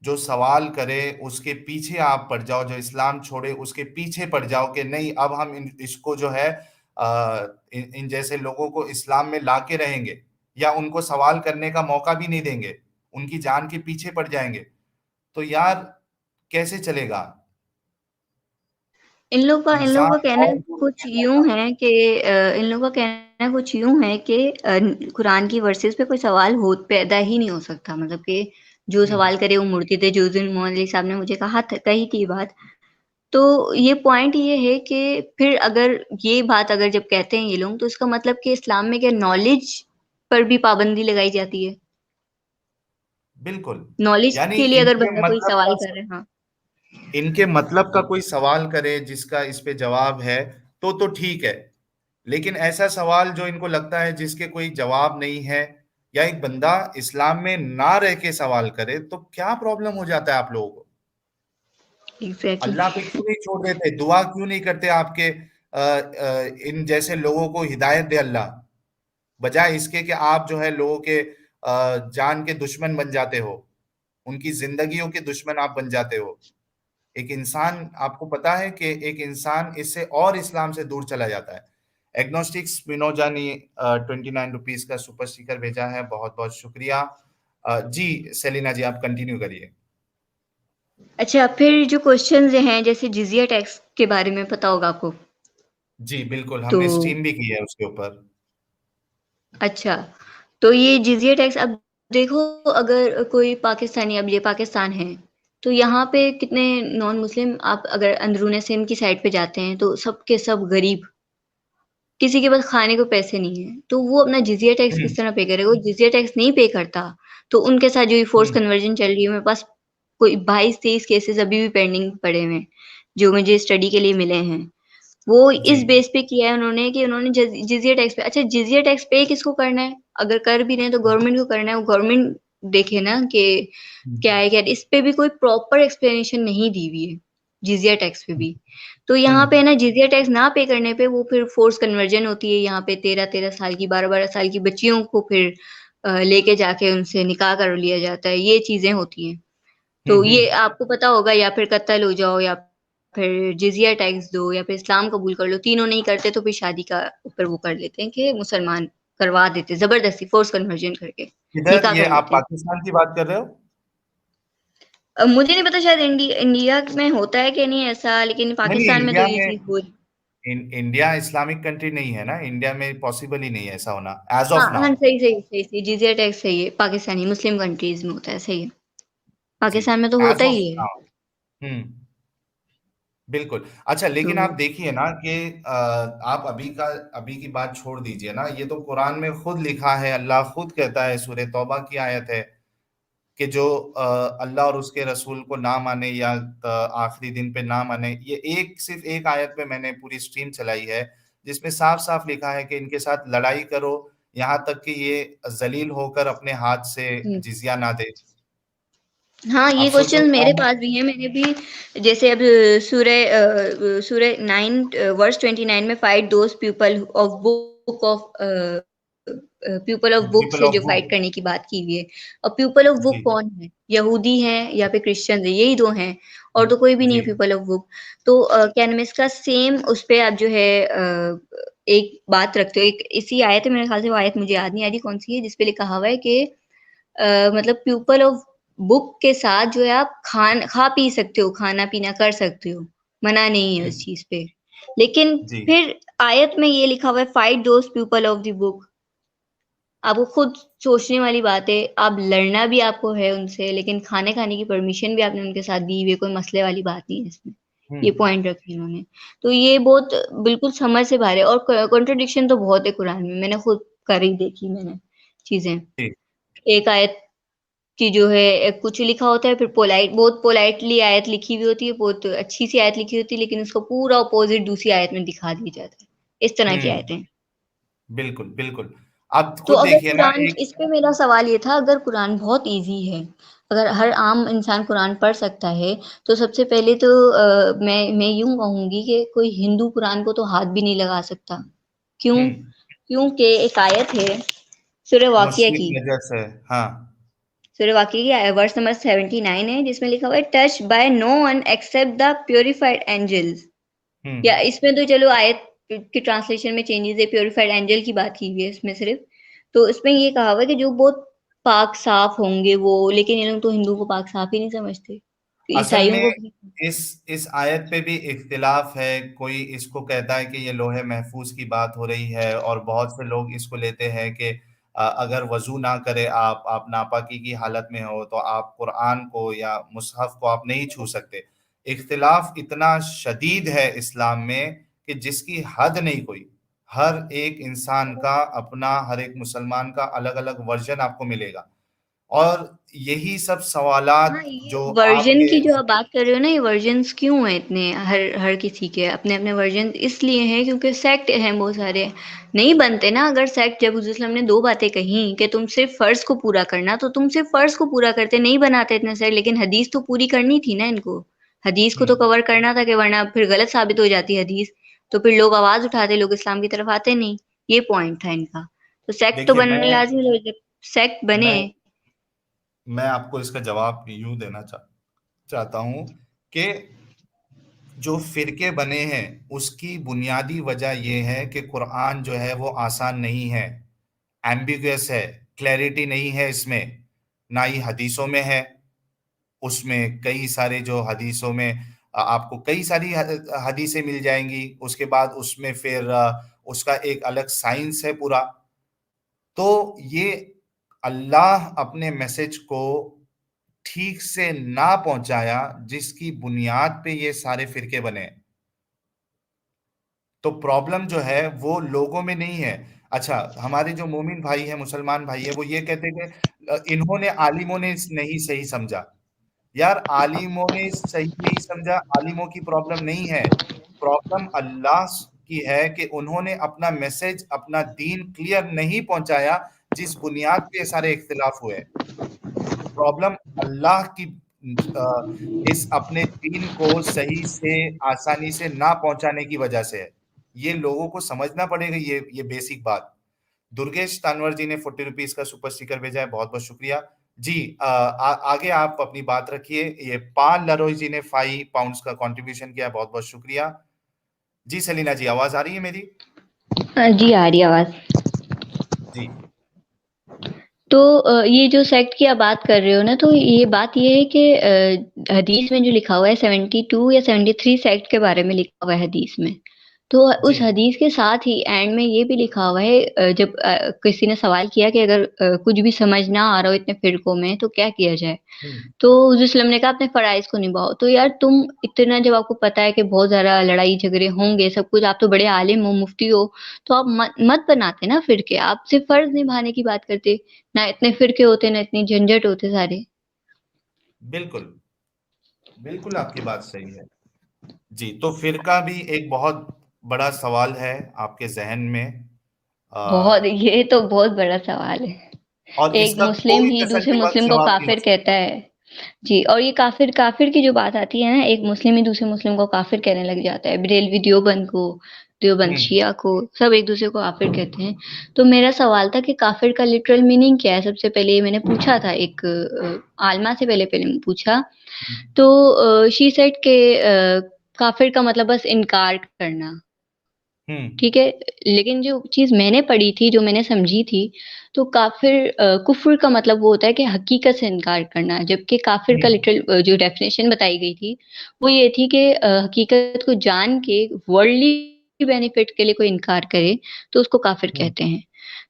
जो सवाल करे उसके पीछे आप पड़ जाओ, जो इस्लाम छोड़े उसके पीछे पड़ जाओ कि नहीं अब हम इसको जो है इन जैसे लोगों को इस्लाम में लाके रहेंगे, या उनको सवाल करने का मौका भी नहीं देंगे, उनकी जान के पीछे पड़ जाएंगे, तो यार कैसे चलेगा? इन लोगों इंसान का कहना और जो कुछ यूं है कि इन लोगों का कहना कुछ यूं है कि कुरान की वर्सेस पे कोई सवाल हो पैदा ही नहीं हो सकता, मतलब कि जो हम्म, सवाल करे वो मूर्ति थे। जो दिन मोहम्मद साहब ने मुझे कही थी बात, तो ये पॉइंट ये है कि फिर अगर ये बात अगर जब कहते हैं ये लोग, तो इसका मतलब कि इस्लाम में क्या नॉलेज पर भी पाबंदी लगाई जाती है? बिल्कुल। नॉलेज यानी के लिए अगर इनके बंदा कोई मतलब सवाल का कर रहे हैं, हाँ। इनके मतलब का कोई सवाल करे जिसका इस पे जवाब है, तो ठीक है। लेकिन ऐसा सवाल जो इनको लगता है जिसके कोई जवाब नहीं है, या एक बंदा इस्लाम में ना रह के सवाल करे, तो क्या प्रॉब्लम हो जाता है आप लोगों को? एग्जैक्टली अल्लाह पे क्यों नहीं छोड़ देते? दुआ क्यों नहीं करते आपके इन जैसे लोगों को हिदायत दे अल्लाह, बजाय इसके कि आप जो है लोगों के जान के दुश्मन बन जाते हो, उनकी जिंदगियों के दुश्मन आप बन जाते हो। एक इंसान, आपको पता है कि एक इंसान इससे और इस्लाम से दूर चला जाता है। एग्नोस्टिक्स स्पिनोजा ने 29 रुपीज का सुपर स्टिकर भेजा है, बहुत बहुत शुक्रिया। जी सेलिना जी, आप कंटिन्यू करिए। अच्छा, फिर जो क्वेश्चंस हैं जैसे जिजिया टैक्स के बारे में पता होगा आपको? जी बिल्कुल, तो हमने स्ट्रीम भी की है उसके ऊपर। अच्छा, तो ये जिजिया टैक्स, अब देखो, अगर कोई पाकिस्तानी, अब ये पाकिस्तान है, तो यहाँ पे कितने नॉन मुस्लिम, आप अगर अंदरूने सिंध की साइड पे जाते हैं तो सब के सब गरीब, किसी के पास खाने को पैसे नहीं है, तो वो अपना जिजिया टैक्स हम्म, किस तरह पे करेगा? वो जिजिया टैक्स नहीं पे करता, तो उनके साथ जो ये फोर्स हम्म, कन्वर्जन चल रही है, मेरे पास कोई 22-23 केसेस अभी भी पेंडिंग पड़े हुए हैं, जो मुझे स्टडी के लिए मिले हैं। वो जी, इस बेस पे किया है उन्होंने कि उन्होंने जिजिया टैक्स पे, अच्छा जिजिया टैक्स पे किसको करना है? अगर कर भी रहे हैं तो गवर्नमेंट को करना है, वो गवर्नमेंट देखे ना कि क्या हम्म, है क्या। इस पे भी कोई प्रॉपर एक्सप्लेनेशन नहीं दी हुई है, जिजिया टैक्स पे भी। तो यहाँ हम्म, पे ना जिजिया टैक्स ना पे करने पे वो फिर फोर्स कन्वर्जन होती है, यहाँ पे 13-13 साल की, 12-12 साल की बच्चियों को फिर लेके जाके उनसे निकाह कर लिया जाता है, ये चीजें होती हैं। तो हम्म, ये आपको पता होगा, या फिर कत्ल हो जाओ, या फिर जिजिया टैक्स दो, या फिर इस्लाम कबूल कर लो, तीनों नहीं करते तो फिर शादी का ऊपर वो कर लेते हैं कि मुसलमान करवा देते, जबरदस्ती फोर्स कन्वर्जन करके इधर निकाह ये कर आप लेते हैं। पाकिस्तान की बात कर रहे हो? अब मुझे नहीं पता, शायद इंडिया में होता है कि नहीं ऐसा, लेकिन नहीं नहीं, पाकिस्तान में तो इंडिया ये में, चीज हो रही। इंडिया इस्लामिक कंट्री नहीं है ना, इंडिया में पॉसिबल ही नहीं है ऐसा होना एज हाँ ऑफ हाँ, नाउ। सही सही सही सही, जिजिया टैक्स सही है, पाकिस्तानी मुस्लिम कंट्रीज में होता है, सही है। जी, पाकिस्तान में तो एज होता ऑफ ही है। नाउ। हम्म, बिल्कुल। अच्छा, तो लेकिन आप देखिए ना कि आप अभी की बात छोड़ दीजिए ना, ये तो कुरान में खुद लिखा है, अल्लाह खुद कहता है, सूरह तौबा की आयत है कि जो अल्लाह और उसके रसूल को ना माने, या आखिरी दिन पे ना माने, ये सिर्फ एक आयत पे मैंने पूरी स्ट्रीम चलाई है, जिसमें साफ साफ लिखा है कि इनके साथ लड़ाई करो, यहाँ तक कि ये जलील होकर अपने हाथ से हम्म। जिजिया ना दे। हाँ, आप ये सोचो क्वेश्चन मेरे कौन। पास भी है, मैंने भी जैसे अब सूरह 9 वर्स 29 में, fight those people of book of people of book people से ऑफ जो फाइट बुक। करने की बात की हुई है। और पीपल ऑफ जी, बुक कौन है? यहूदी हैं या फिर क्रिश्चियन है, यही दो हैं, और तो कोई भी नहीं जी, है पीपल ऑफ बुक। तो कैनमिस का सेम उस पे आप जो है एक बात रखते हो, एक इसी आयत है, मेरे ख्याल से वो आयत मुझे याद नहीं आ रही कौन सी है, जिसपे लिखा हुआ है कि मतलब प्यूपल ऑफ बुक के साथ जो है आप खा पी सकते हो, खाना पीना कर सकते हो, मना नहीं है जी, उस चीज पे। लेकिन जी, फिर आयत में ये लिखा हुआ है, fight those people of the book. आपको खुद सोचने वाली बात है, आप लड़ना भी आपको है उनसे, लेकिन खाने खाने की परमिशन भी आपने उनके साथ दी हुई है, कोई मसले वाली बात नहीं है इसमें। ये हम्म, पॉइंट रखे इन्होंने। तो ये बहुत बिल्कुल समझ से बाहर है, और कॉन्ट्रडिक्शन तो बहुत है कुरान में, मैंने खुद कर ही देखी मैंने चीजें। जी, एक आयत कि जो है कुछ लिखा होता है, फिर बहुत पोलाइटली आयत लिखी हुई होती है, बहुत अच्छी सी आयत लिखी होती है, लेकिन उसका पूरा अपोजिट दूसरी आयत में दिखा दिया जाता है। इस तरह की हम्म, आयतें। बिल्कुल बिल्कुल। आप तो खुद अगर देखिए ना कुरान, एक। इस पे मेरा सवाल ये था, अगर कुरान बहुत इजी है, अगर हर आम इंसान कुरान पढ़ सकता है, तो सबसे पहले तो मैं यूँ कहूँगी कि कोई हिंदू कुरान को तो हाथ भी नहीं लगा सकता। क्यों? हम्म। क्योंकि एक आयत है सूरह वाक़िया मुस्लिम की, नजर से। हाँ। सूरह वाक़िया की वर्स नंबर 79 है, जिसमें लिखा हुआ है, touch by no one except the purified angels. या हम्म। इसमें तो चलो आयत की ट्रांसलेशन में चेंजेस है, प्यूरिफाइड एंजल की बात की हुई है इसमें सिर्फ। तो इसमें ये कहा हुआ है कि जो बहुत पाक साफ होंगे वो, लेकिन ये लोग तो हिंदू को पाक साफ ही नहीं समझते, तो असल ईसाइयों में को इस आयत पे भी इख्तिलाफ है। कोई इसको कहता है कि ये लोहे महफूज की बात हो रही है, और बहुत से लोग इसको लेते हैं कि अगर वजू ना करे आप नापाकी की हालत में हो तो आप कुरान को या मुसहफ को आप नहीं छू सकते। इख्तिलाफ इतना शदीद है इस्लाम में कि जिसकी हद नहीं कोई। हर एक इंसान का अपना, हर एक मुसलमान का अलग अलग वर्जन आपको मिलेगा। और यही सब हाँ, सवालात ये जो वर्जन आपके। की जो आप बात कर रहे हो ना, ये वर्जन्स क्यों हैं इतने, हर हर किसी के अपने अपने वर्जन इसलिए हैं क्योंकि सेक्ट हैं बहुत सारे। नहीं बनते ना, अगर सेक्ट, जब हुज़ूर ने दो बातें कही कि तुम सिर्फ फर्ज को पूरा करना, तो तुम सिर्फ फर्ज को पूरा करते, नहीं बनाते इतने सेक्ट। लेकिन हदीस तो पूरी करनी थी ना इनको, हदीस को तो हम्म। कवर करना था, कि वरना फिर गलत साबित हो जाती हदीस, तो फिर लोग आवाज उठाते, लोग इस्लाम की तरफ आते नहीं। ये पॉइंट था इनका। तो सेक्ट तो देखिए, बनना लाजिम है, जब सेक्ट बने। मैं मैं आपको इसका जवाब यूं देना चाहता हूं कि जो फिरके बने हैं उसकी बुनियादी वजह यह है कि कुरान जो है वो आसान नहीं है, एम्बिगुअस है, क्लैरिटी नहीं है इसमें। ना ही हदीसों में है। उसमें कई सारे जो हदीसों में आपको कई सारी हदीसें मिल जाएंगी। उसके बाद उसमें फिर उसका एक अलग साइंस है पूरा। तो ये अल्लाह अपने मैसेज को ठीक से ना पहुंचाया, जिसकी बुनियाद पे ये सारे फिरके बने। तो प्रॉब्लम जो है वो लोगों में नहीं है। अच्छा, हमारे जो मोमिन भाई है, मुसलमान भाई है, वो ये कहते हैं कि इन्होंने, आलिमों ने नहीं सही समझा। यार, आलिमों ने सही नहीं समझा, आलिमों की प्रॉब्लम नहीं है। प्रॉब्लम अल्लाह की है कि उन्होंने अपना मैसेज, अपना दीन क्लियर नहीं पहुंचाया, जिस बुनियाद पे ये सारे इख्तिलाफ हुए। प्रॉब्लम अल्लाह की इस अपने दीन को सही से, आसानी से ना पहुंचाने की वजह से है। ये लोगों को समझना पड़ेगा, ये बेसिक बात। दुर्गेश तानवर जी ने 40 रुपीज का सुपर स्टिकर भेजा है, बहुत बहुत शुक्रिया जी। आगे आप अपनी बात रखिए। ये पाल लरोई जी ने £5 का कंट्रीब्यूशन किया, बहुत बहुत शुक्रिया जी। सलीना जी, आवाज आ रही है मेरी? जी आ रही है आवाज। जी। तो ये जो सेक्ट की आप बात कर रहे हो ना, तो ये बात ये है कि हदीस में जो लिखा हुआ है, 72 या 73 सेक्ट के बारे में लिखा हुआ है हदीस में। तो जी। उस हदीस के साथ ही एंड में ये भी लिखा हुआ है, जब किसी ने सवाल किया कि अगर कुछ भी समझ ना आ रहा हो इतने फिरकों में तो क्या किया जाए, हम्म। तो हुज़ूर सल्लल्लाहु अलैहि वसल्लम ने कहा अपने फ़राइज़ को निभाओ। तो यार तुम इतना, जब आपको पता है कि बहुत ज़्यादा लड़ाई झगड़े होंगे, सब कुछ, आप तो बड़े आलिम हो, मुफ्ती हो, तो आप मत मत बनाते ना फ़िरके, आप सिर्फ़ फ़र्ज़ निभाने की बात करते। ना इतने फ़िरके होते, ना इतनी झंझट होते सारे। बिल्कुल, बिल्कुल आपकी बात सही है जी। तो फिरका भी एक बहुत बड़ा सवाल है आपके जहन में। बहुत, आ, ये तो बहुत बड़ा सवाल है। और एक इसका मुस्लिम कोई ही दूसरे तसल्ली बख्श मुस्लिम को जवाब नहीं हो काफ़िर सकता। कहता है। जी, और ये काफ़िर काफ़िर की जो बात आती है ना, एक मुस्लिम ही दूसरे मुस्लिम को काफ़िर कहने लग जाता है। बरेलवी देवबंद को, देवबंद हम्म। शिया को, सब एक दूसरे को काफ़िर कहते हैं। तो मेरा सवाल था कि काफ़िर का लिटरल मीनिंग क्या है? सबसे पहले ये मैंने पूछा था, एक आलिमा से पहले पूछा। तो शी सेड के काफ़िर का मतलब बस इनकार करना। हम्म। ठीक है, लेकिन जो चीज़ मैंने पढ़ी थी, जो मैंने समझी थी, तो काफ़िर, कुफ़्र का मतलब वो होता है कि हकीकत से इनकार करना, जबकि काफ़िर का हम्म। लिटरल जो डेफ़िनेशन बताई गई थी, वो ये थी कि हकीकत को जान के वर्ल्डली बेनिफिट के लिए कोई इनकार करे, तो उसको काफ़िर हम्म। कहते हैं।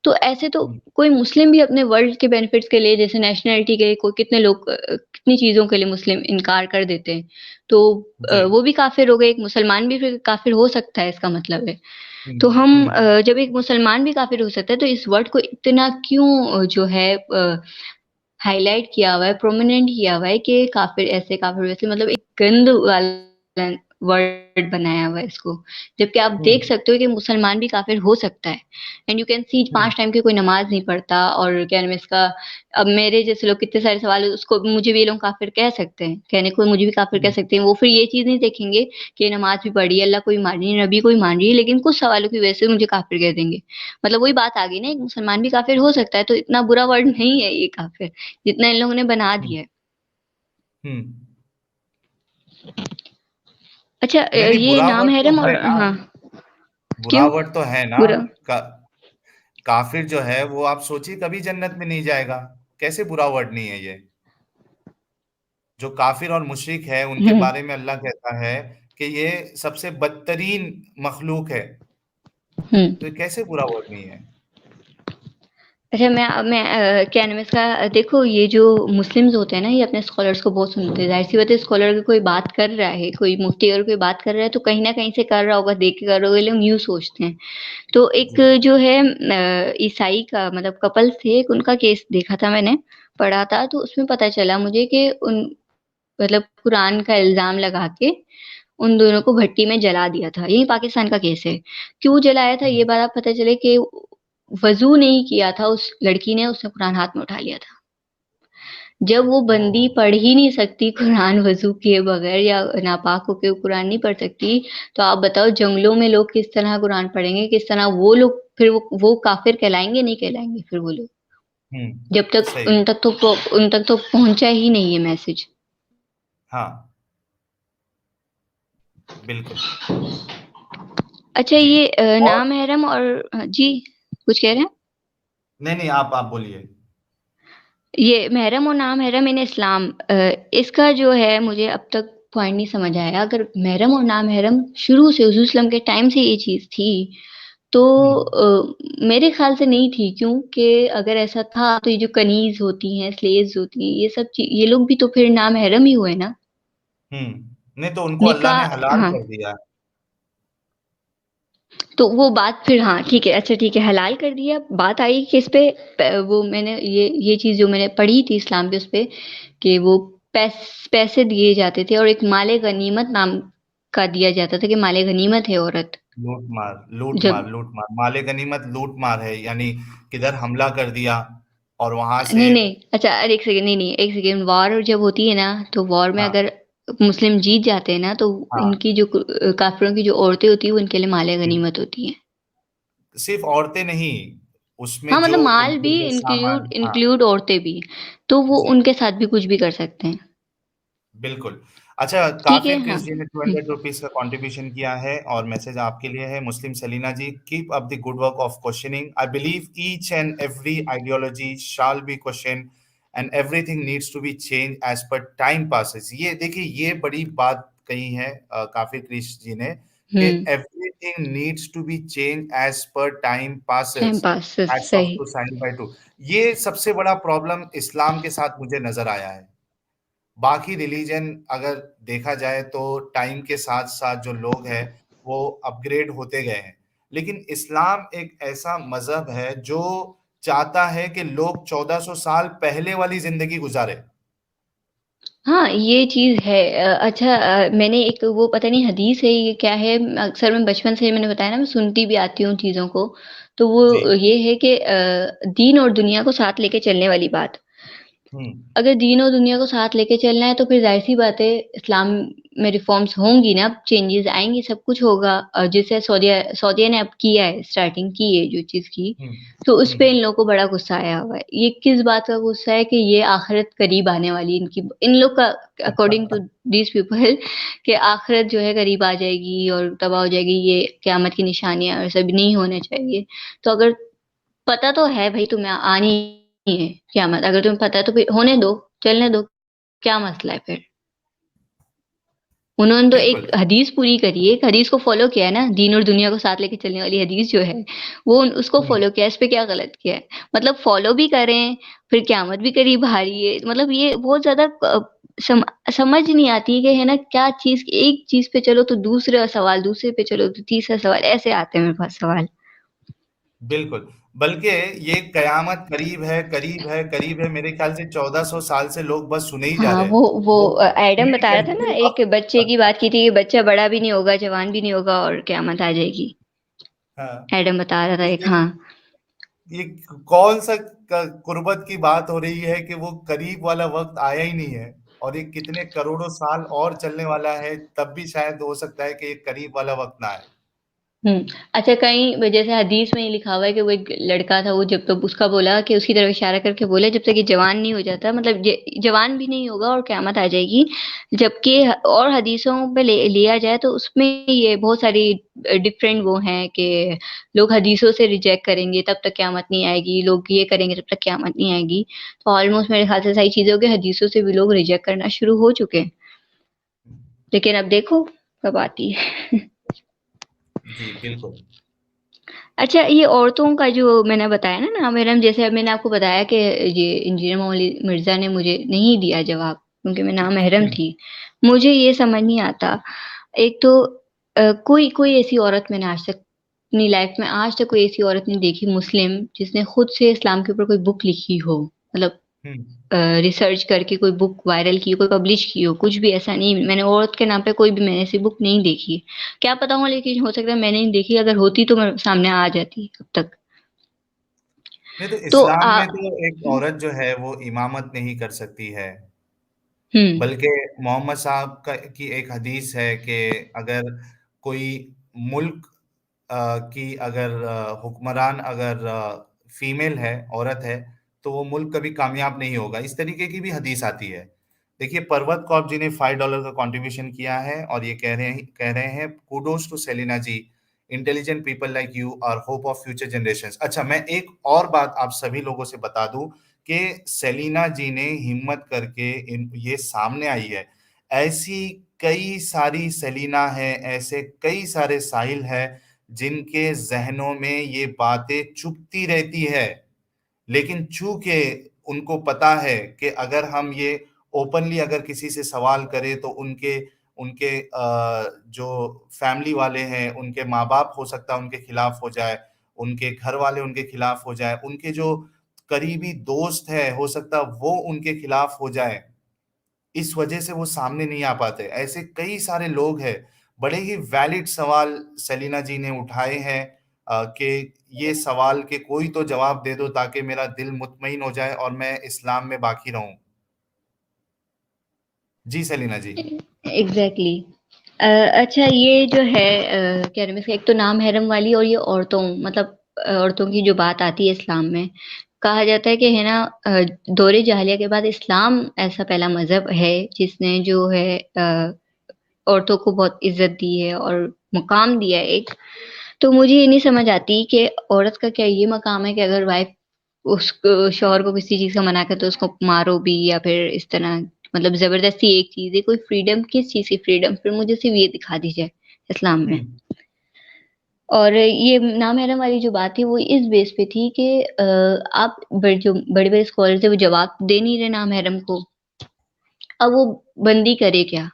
तो ऐसे तो हम्म। कोई मुस्लिम भी अपने वर्ल्ड के बेनिफिट्स के लिए, जैसे नेशनैलिटी के लिए, कोई कितने लोग कितनी चीज़ों के लिए मुस्लिम इनकार कर देते हैं। तो जी। वो भी काफ़िर हो गए, एक मुसलमान भी फिर काफ़िर हो सकता है, इसका मतलब है। हम्म। तो हम हम्म। जब एक मुसलमान भी काफ़िर हो सकता है, तो इस वर्ड को इतना क्यों जो है हाइलाइट किया हुआ है, प्रोमिनेंट किया हुआ है कि काफ़िर ऐसे, काफ़िर वैसे, मतलब एक गंद वाला वर्ड बनाया हुआ है इसको। जबकि आप देख हुँ, सकते हो कि मुसलमान भी काफ़िर हो सकता है। And you can see hmm, 5 time की कोई नमाज़ नहीं पढ़ता और क्या नाम है इसका, अब मेरे जैसे लोग कितने सारे सवाल उसको मुझे भी ये लोग काफ़िर कह सकते हैं। कहने को मुझे भी काफ़िर कह हुँ, सकते हैं। वो फिर ये चीज़ नहीं देखेंगे कि ये नमाज़ भी पढ़ी है, अल्लाह को भी मान रही है, नबी को भी मान रही है, लेकिन कुछ सवालों की वजह से मुझे काफ़िर कह देंगे। मतलब वही बात आ गई ना, एक मुसलमान भी काफ़िर हो सकता है, तो इतना बुरा वर्ड नहीं है ये काफ़िर, जितना इन लोगों ने बना हुँ, दिया है। हुँ। अच्छा नहीं, नहीं, ये बुरा वर्ड तो नाम-हैरम और है ना, हाँ, बुरा क्यों? वर्ड तो है ना। बुरा का काफ़िर जो है वो आप सोचिए कभी जन्नत में नहीं जाएगा। कैसे बुरा वर्ड नहीं है ये? जो काफ़िर और मुशरिक है उनके हुँ, बारे में अल्लाह कहता है कि ये सबसे बदतरीन मखलूक है। हुँ। तो ये कैसे बुरा वर्ड नहीं है? अच्छा मैं क्या नाम है इसका, देखो ये जो मुस्लिम्स होते हैं ना, ये अपने स्कॉलर्स को बहुत सुनते हैं। ज़ाहिर-सी बात है, स्कॉलर अगर कोई बात कर रहा है, कोई मुफ्ती अगर कोई बात कर रहा है, तो कहीं न कहीं से कर रहा होगा, देख के कर रहा होगा, ये लोग यूँ सोचते हैं। तो एक जी। जो है ईसाई का मतलब कपल्स थे, एक उनका केस देखा था मैंने, पढ़ा था, तो उसमें पता चला मुझे कि उन मतलब कुरान का इल्ज़ाम लगा के उन दोनों को भट्टी में जला दिया था। यही पाकिस्तान का केस है। क्यों जलाया था ये हुँ। बात अब पता चले कि वज़ू नहीं किया था उस लड़की ने, उसने कुरान हाथ में उठा लिया था। जब वो बंदी ओह! पढ़ ही नहीं सकती कुरान वज़ू किए बगैर या नापाक होके वो कुरान नहीं पढ़ सकती, तो आप बताओ जंगलों में लोग किस तरह कुरान पढ़ेंगे? किस तरह वो लोग फिर वो काफ़िर कहलाएँगे, नहीं कहलाएँगे फिर वो लोग? हुँ, जब तक सही है। उन तक तो पहुँचा ही नहीं है मैसेज। हाँ, बिल्कुल। अच्छा जी। ये और नाम-महरम और जी, कुछ कह रहे हैं? नहीं, नहीं, आप बोलिए। ये महरम और नामहरम इन इस्लाम, इसका जो है मुझे अब तक पॉइंट नहीं समझ आया। अगर महरम और नामहरम शुरू से हुज़ूर सल्लल्लाहु अलैहि वसल्लम के टाइम से ये चीज़ थी, तो हुँ, मेरे ख़्याल से नहीं थी, क्योंकि अगर ऐसा था तो ये जो कनीज़ होती हैं, स्लेव्स होती हैं, ये सब ची ये लोग भी तो फिर नामहरम ही हुए ना। हुँ। नहीं तो उनको अल्लाह ने निकाह हलाल हाँ। कर दिया। तो वो बात फिर हाँ, ठीक है, अच्छा ठीक है, हलाल कर दिया। बात आई किस पे, वो मैंने ये चीज़ जो मैंने पढ़ी थी इस्लाम पे उस पे, कि वो पैसे दिए जाते थे और एक माले गनीमत नाम का दिया जाता था कि माले गनीमत है औरत। लूट-मार, जब लूट-मार, लूट-मार। माले-गनीमत लूट-मार है, यानी किधर हमला कर दिया और वहाँ नहीं, से नहीं, अच्छा अरे 1 सेकंड, नहीं, नहीं, 1 सेकंड, वॉर जब होती है ना, तो वॉर में हाँ, अगर मुस्लिम जीत जाते हैं ना, तो हाँ, इनकी जो काफ़िरों की जो औरतें होती हैं, वो इनके लिए माले जी। गनीमत होती हैं। सिर्फ़ औरतें नहीं, उसमें हाँ, जो मतलब माल उनके भी लिए सामान हाँ, इंक्लूड औरतें भी, तो वो जी। उनके साथ भी कुछ भी कर सकते हैं। बिल्कुल। अच्छा, ठीक है? काफ़िर हाँ। क्रिश जी ने हुँ। ₹200 का कंट्रीब्यूशन किया है और मैसेज आपके लिए है, Muslim Selina ji, keep up the good work of questioning. I believe each and every ideology shall be questioned and everything needs to be changed as per time passes. ये देखिए, ये बड़ी बात कही है काफ़िर क्रिश जी ने कि हुँ। Everything needs to be changed as per time time passes, pass hats off सही। टू साहिल भाई टू। ये सबसे बड़ा प्रॉब्लम इस्लाम के साथ मुझे नज़र आया है। बाकी रिलीजन अगर देखा जाए तो टाइम के साथ-साथ जो लोग हैं, वो अपग्रेड होते गए हैं। लेकिन इस्लाम एक ऐसा मज़हब है जो चाहता है कि लोग 1400 साल पहले वाली ज़िंदगी गुज़ारें। हाँ, ये चीज़ है। अच्छा मैंने एक वो पता नहीं हदीस है ये क्या है, अक्सर मैं बचपन से मैंने बताया ना मैं सुनती भी आती हूँ चीज़ों को। तो जी। वो ये है कि दीन और दुनिया को साथ लेके चलने वाली बात। हुँ, अगर दीन और दुनिया को साथ लेके चलना है तो फिर ज़ाहिर-सी बात है इस्लाम में रिफ़ॉर्म्स होंगी ना, चेंजेज़ आएँगी, सब कुछ होगा। जैसे सऊदीया ने अब किया है, स्टार्टिंग की है जो चीज़ की, हुँ, तो उस हुँ, पे इन लोगों को बड़ा गुस्सा आया हुआ है। ये किस बात का गुस्सा है कि ये आखिरत करीब आने वाली है इनकी, इन लोग का अकॉर्डिंग टू दीज़ पीपल कि आखिरत जो है करीब आ जाएगी और तबाह हो जाएगी, ये क़यामत की निशानियाँ और सब नहीं होना चाहिए। तो अगर पता तो है भई तुम्हें आनी ही है क़यामत, अगर तुम्हें पता है तो फिर होने दो, चलने दो, क्या मसला है फिर? उन्होंने तो एक बिल्कुल, हदीस पूरी करी है, एक हदीस को फ़ॉलो किया है ना, दीन और दुनिया को साथ लेके चलने वाली हदीस जो है, वो उसको हुँ, फ़ॉलो किया है, इस पे क्या गलत किया है? मतलब फ़ॉलो भी करें, फिर क़यामत भी करीब आ रही है, मतलब ये बहुत ज़्यादा सम समझ नहीं आती है कि है ना, क्या चीज़ एक चीज़ पे चलो तो दूसरा सवाल, दूसरे पे चलो तो तीसरा सवाल, ऐसे आते हैं मेरे पास सवाल। बिल्कुल। बल्कि ये कयामत करीब है, करीब है, करीब है, मेरे ख्याल से 1400 साल से लोग बस सुने ही जा हाँ, रहे हैं। वो वो एडम ये बता रहा था ना, कहते एक बच्चे की बात की थी कि बच्चा बड़ा भी नहीं होगा, जवान भी नहीं होगा और क़यामत आ जाएगी। हाँ, एडम बता रहा था तो एक, हाँ। ये कौन सा कुर्बत की बात हो रही है कि वो करीब वाला वक्त आया ही नहीं है, और ये कितने करोड़ों साल और चलने वाला है, तब भी शायद हो सकता है कि ये करीब वाला वक्त ना आए। हुँ। अच्छा, कहीं जैसे हदीस में ये लिखा हुआ है कि वो एक लड़का था, वो जब तक उसका बोला कि उसकी तरफ इशारा करके बोला जब तक ये जवान नहीं हो जाता, मतलब ये जवान भी नहीं होगा और क़यामत आ जाएगी। जबकि और हदीसों पे लिया जाए तो उसमें ये बहुत सारी डिफरेंट वो हैं कि लोग हदीसों से रिजेक्ट करेंगे तब तक क़यामत नहीं आएगी, लोग ये करेंगे तब तक क़यामत नहीं आएगी। तो ऑलमोस्ट मेरे ख़्याल से सारी चीज़ों के हदीसों से भी लोग रिजेक्ट करना शुरू हो चुके हैं। लेकिन अब देखो कब आती है। जी, बिल्कुल। अच्छा, ये औरतों का जो मैंने बताया ना नाम महरम, जैसे अब मैंने आपको बताया कि ये इंजीनियर मोली मिर्जा ने मुझे नहीं दिया जवाब क्योंकि मैं नामहरम हुँ, थी। मुझे ये समझ नहीं आता, एक तो कोई कोई ऐसी औरत मैंने आज तक अपनी लाइफ में आज तक कोई ऐसी औरत नहीं देखी मुस्लिम जिसने खुद से इस्लाम के ऊपर कोई बुक लिखी हो, मतलब हुँ। रिसर्च करके कोई बुक वायरल की हो, कोई पब्लिश की हो, कुछ भी ऐसा नहीं। मैंने औरत के नाम पे कोई भी मैंने ऐसी बुक नहीं देखी। क्या पता हो, लेकिन हो सकता है मैंने नहीं देखी, अगर होती तो मेरे सामने आ जाती अब तक। नहीं, तो तो इस्लाम में तो एक औरत जो है वो इमामत नहीं कर सकती है। हुँ, बल्कि मोहम्मद साहब का की एक हदीस है कि अगर कोई मुल्क की अगर हुक्मरान अगर फीमेल है, औरत है, तो वो मुल्क कभी कामयाब नहीं होगा। इस तरीके की भी हदीस आती है। देखिए, पर्वत कौर जी ने $5 का कंट्रीब्यूशन किया है और ये कह रहे हैं kudos to Selina ji, intelligent people like you are hope of future generations. अच्छा, मैं एक और बात आप सभी लोगों से बता दूं कि सेलिना जी ने हिम्मत करके इन ये सामने आई है। ऐसी कई सारी सेलिना है, ऐसे कई सारे साहिल है जिनके ज़हनों में ये बातें चुभती रहती है। लेकिन चूँकि उनको पता है कि अगर हम ये ओपनली अगर किसी से सवाल करें तो उनके उनके जो फैमिली वाले हैं, उनके माँ-बाप हो सकता है उनके खिलाफ हो जाए, उनके घर वाले उनके खिलाफ हो जाए, उनके जो करीबी दोस्त हैं, हो सकता है वो उनके खिलाफ हो जाएँ। इस वजह से वो सामने नहीं आ पाते। ऐसे कई सारे लोग हैं, बड़े ही वैलिड सवाल सेलिना जी ने उठाए हैं कि ये सवाल के कोई तो जवाब दे दो ताकि मेरा दिल मुत्मईन हो जाए और मैं इस्लाम में बाकी रहूँ। जी, सेलिना जी। एग्ज़ैक्टली। अच्छा, ये जो है क्या नाम है इसका, एक तो नाम-महरम वाली और ये औरतों, मतलब औरतों की जो बात आती है इस्लाम में, कहा जाता है कि है ना, दौर जाहिलिया के बाद इस्लाम ऐसा पहला मज़हब है जिसने जो है औरतों को बहुत इज़्ज़त दी है और मुकाम दिया है एक। तो मुझे ये नहीं समझ आती कि औरत का क्या ये मकाम है कि अगर वाइफ उसको शौहर को किसी चीज़ का मना करे तो उसको मारो भी, या फिर इस तरह, मतलब ज़बरदस्ती एक चीज़ है, कोई फ्रीडम, किस चीज़ की फ्रीडम? फिर मुझे सिर्फ़ ये दिखा दीजिए इस्लाम हुँ, में। और ये नाम-महरम वाली जो बात थी वो इस बेस पे थी कि आप जो बड़े-बड़े स्कॉलर थे वो जवाब दे नहीं रहे नाम-महरम को। अब वो बंदी करे क्या?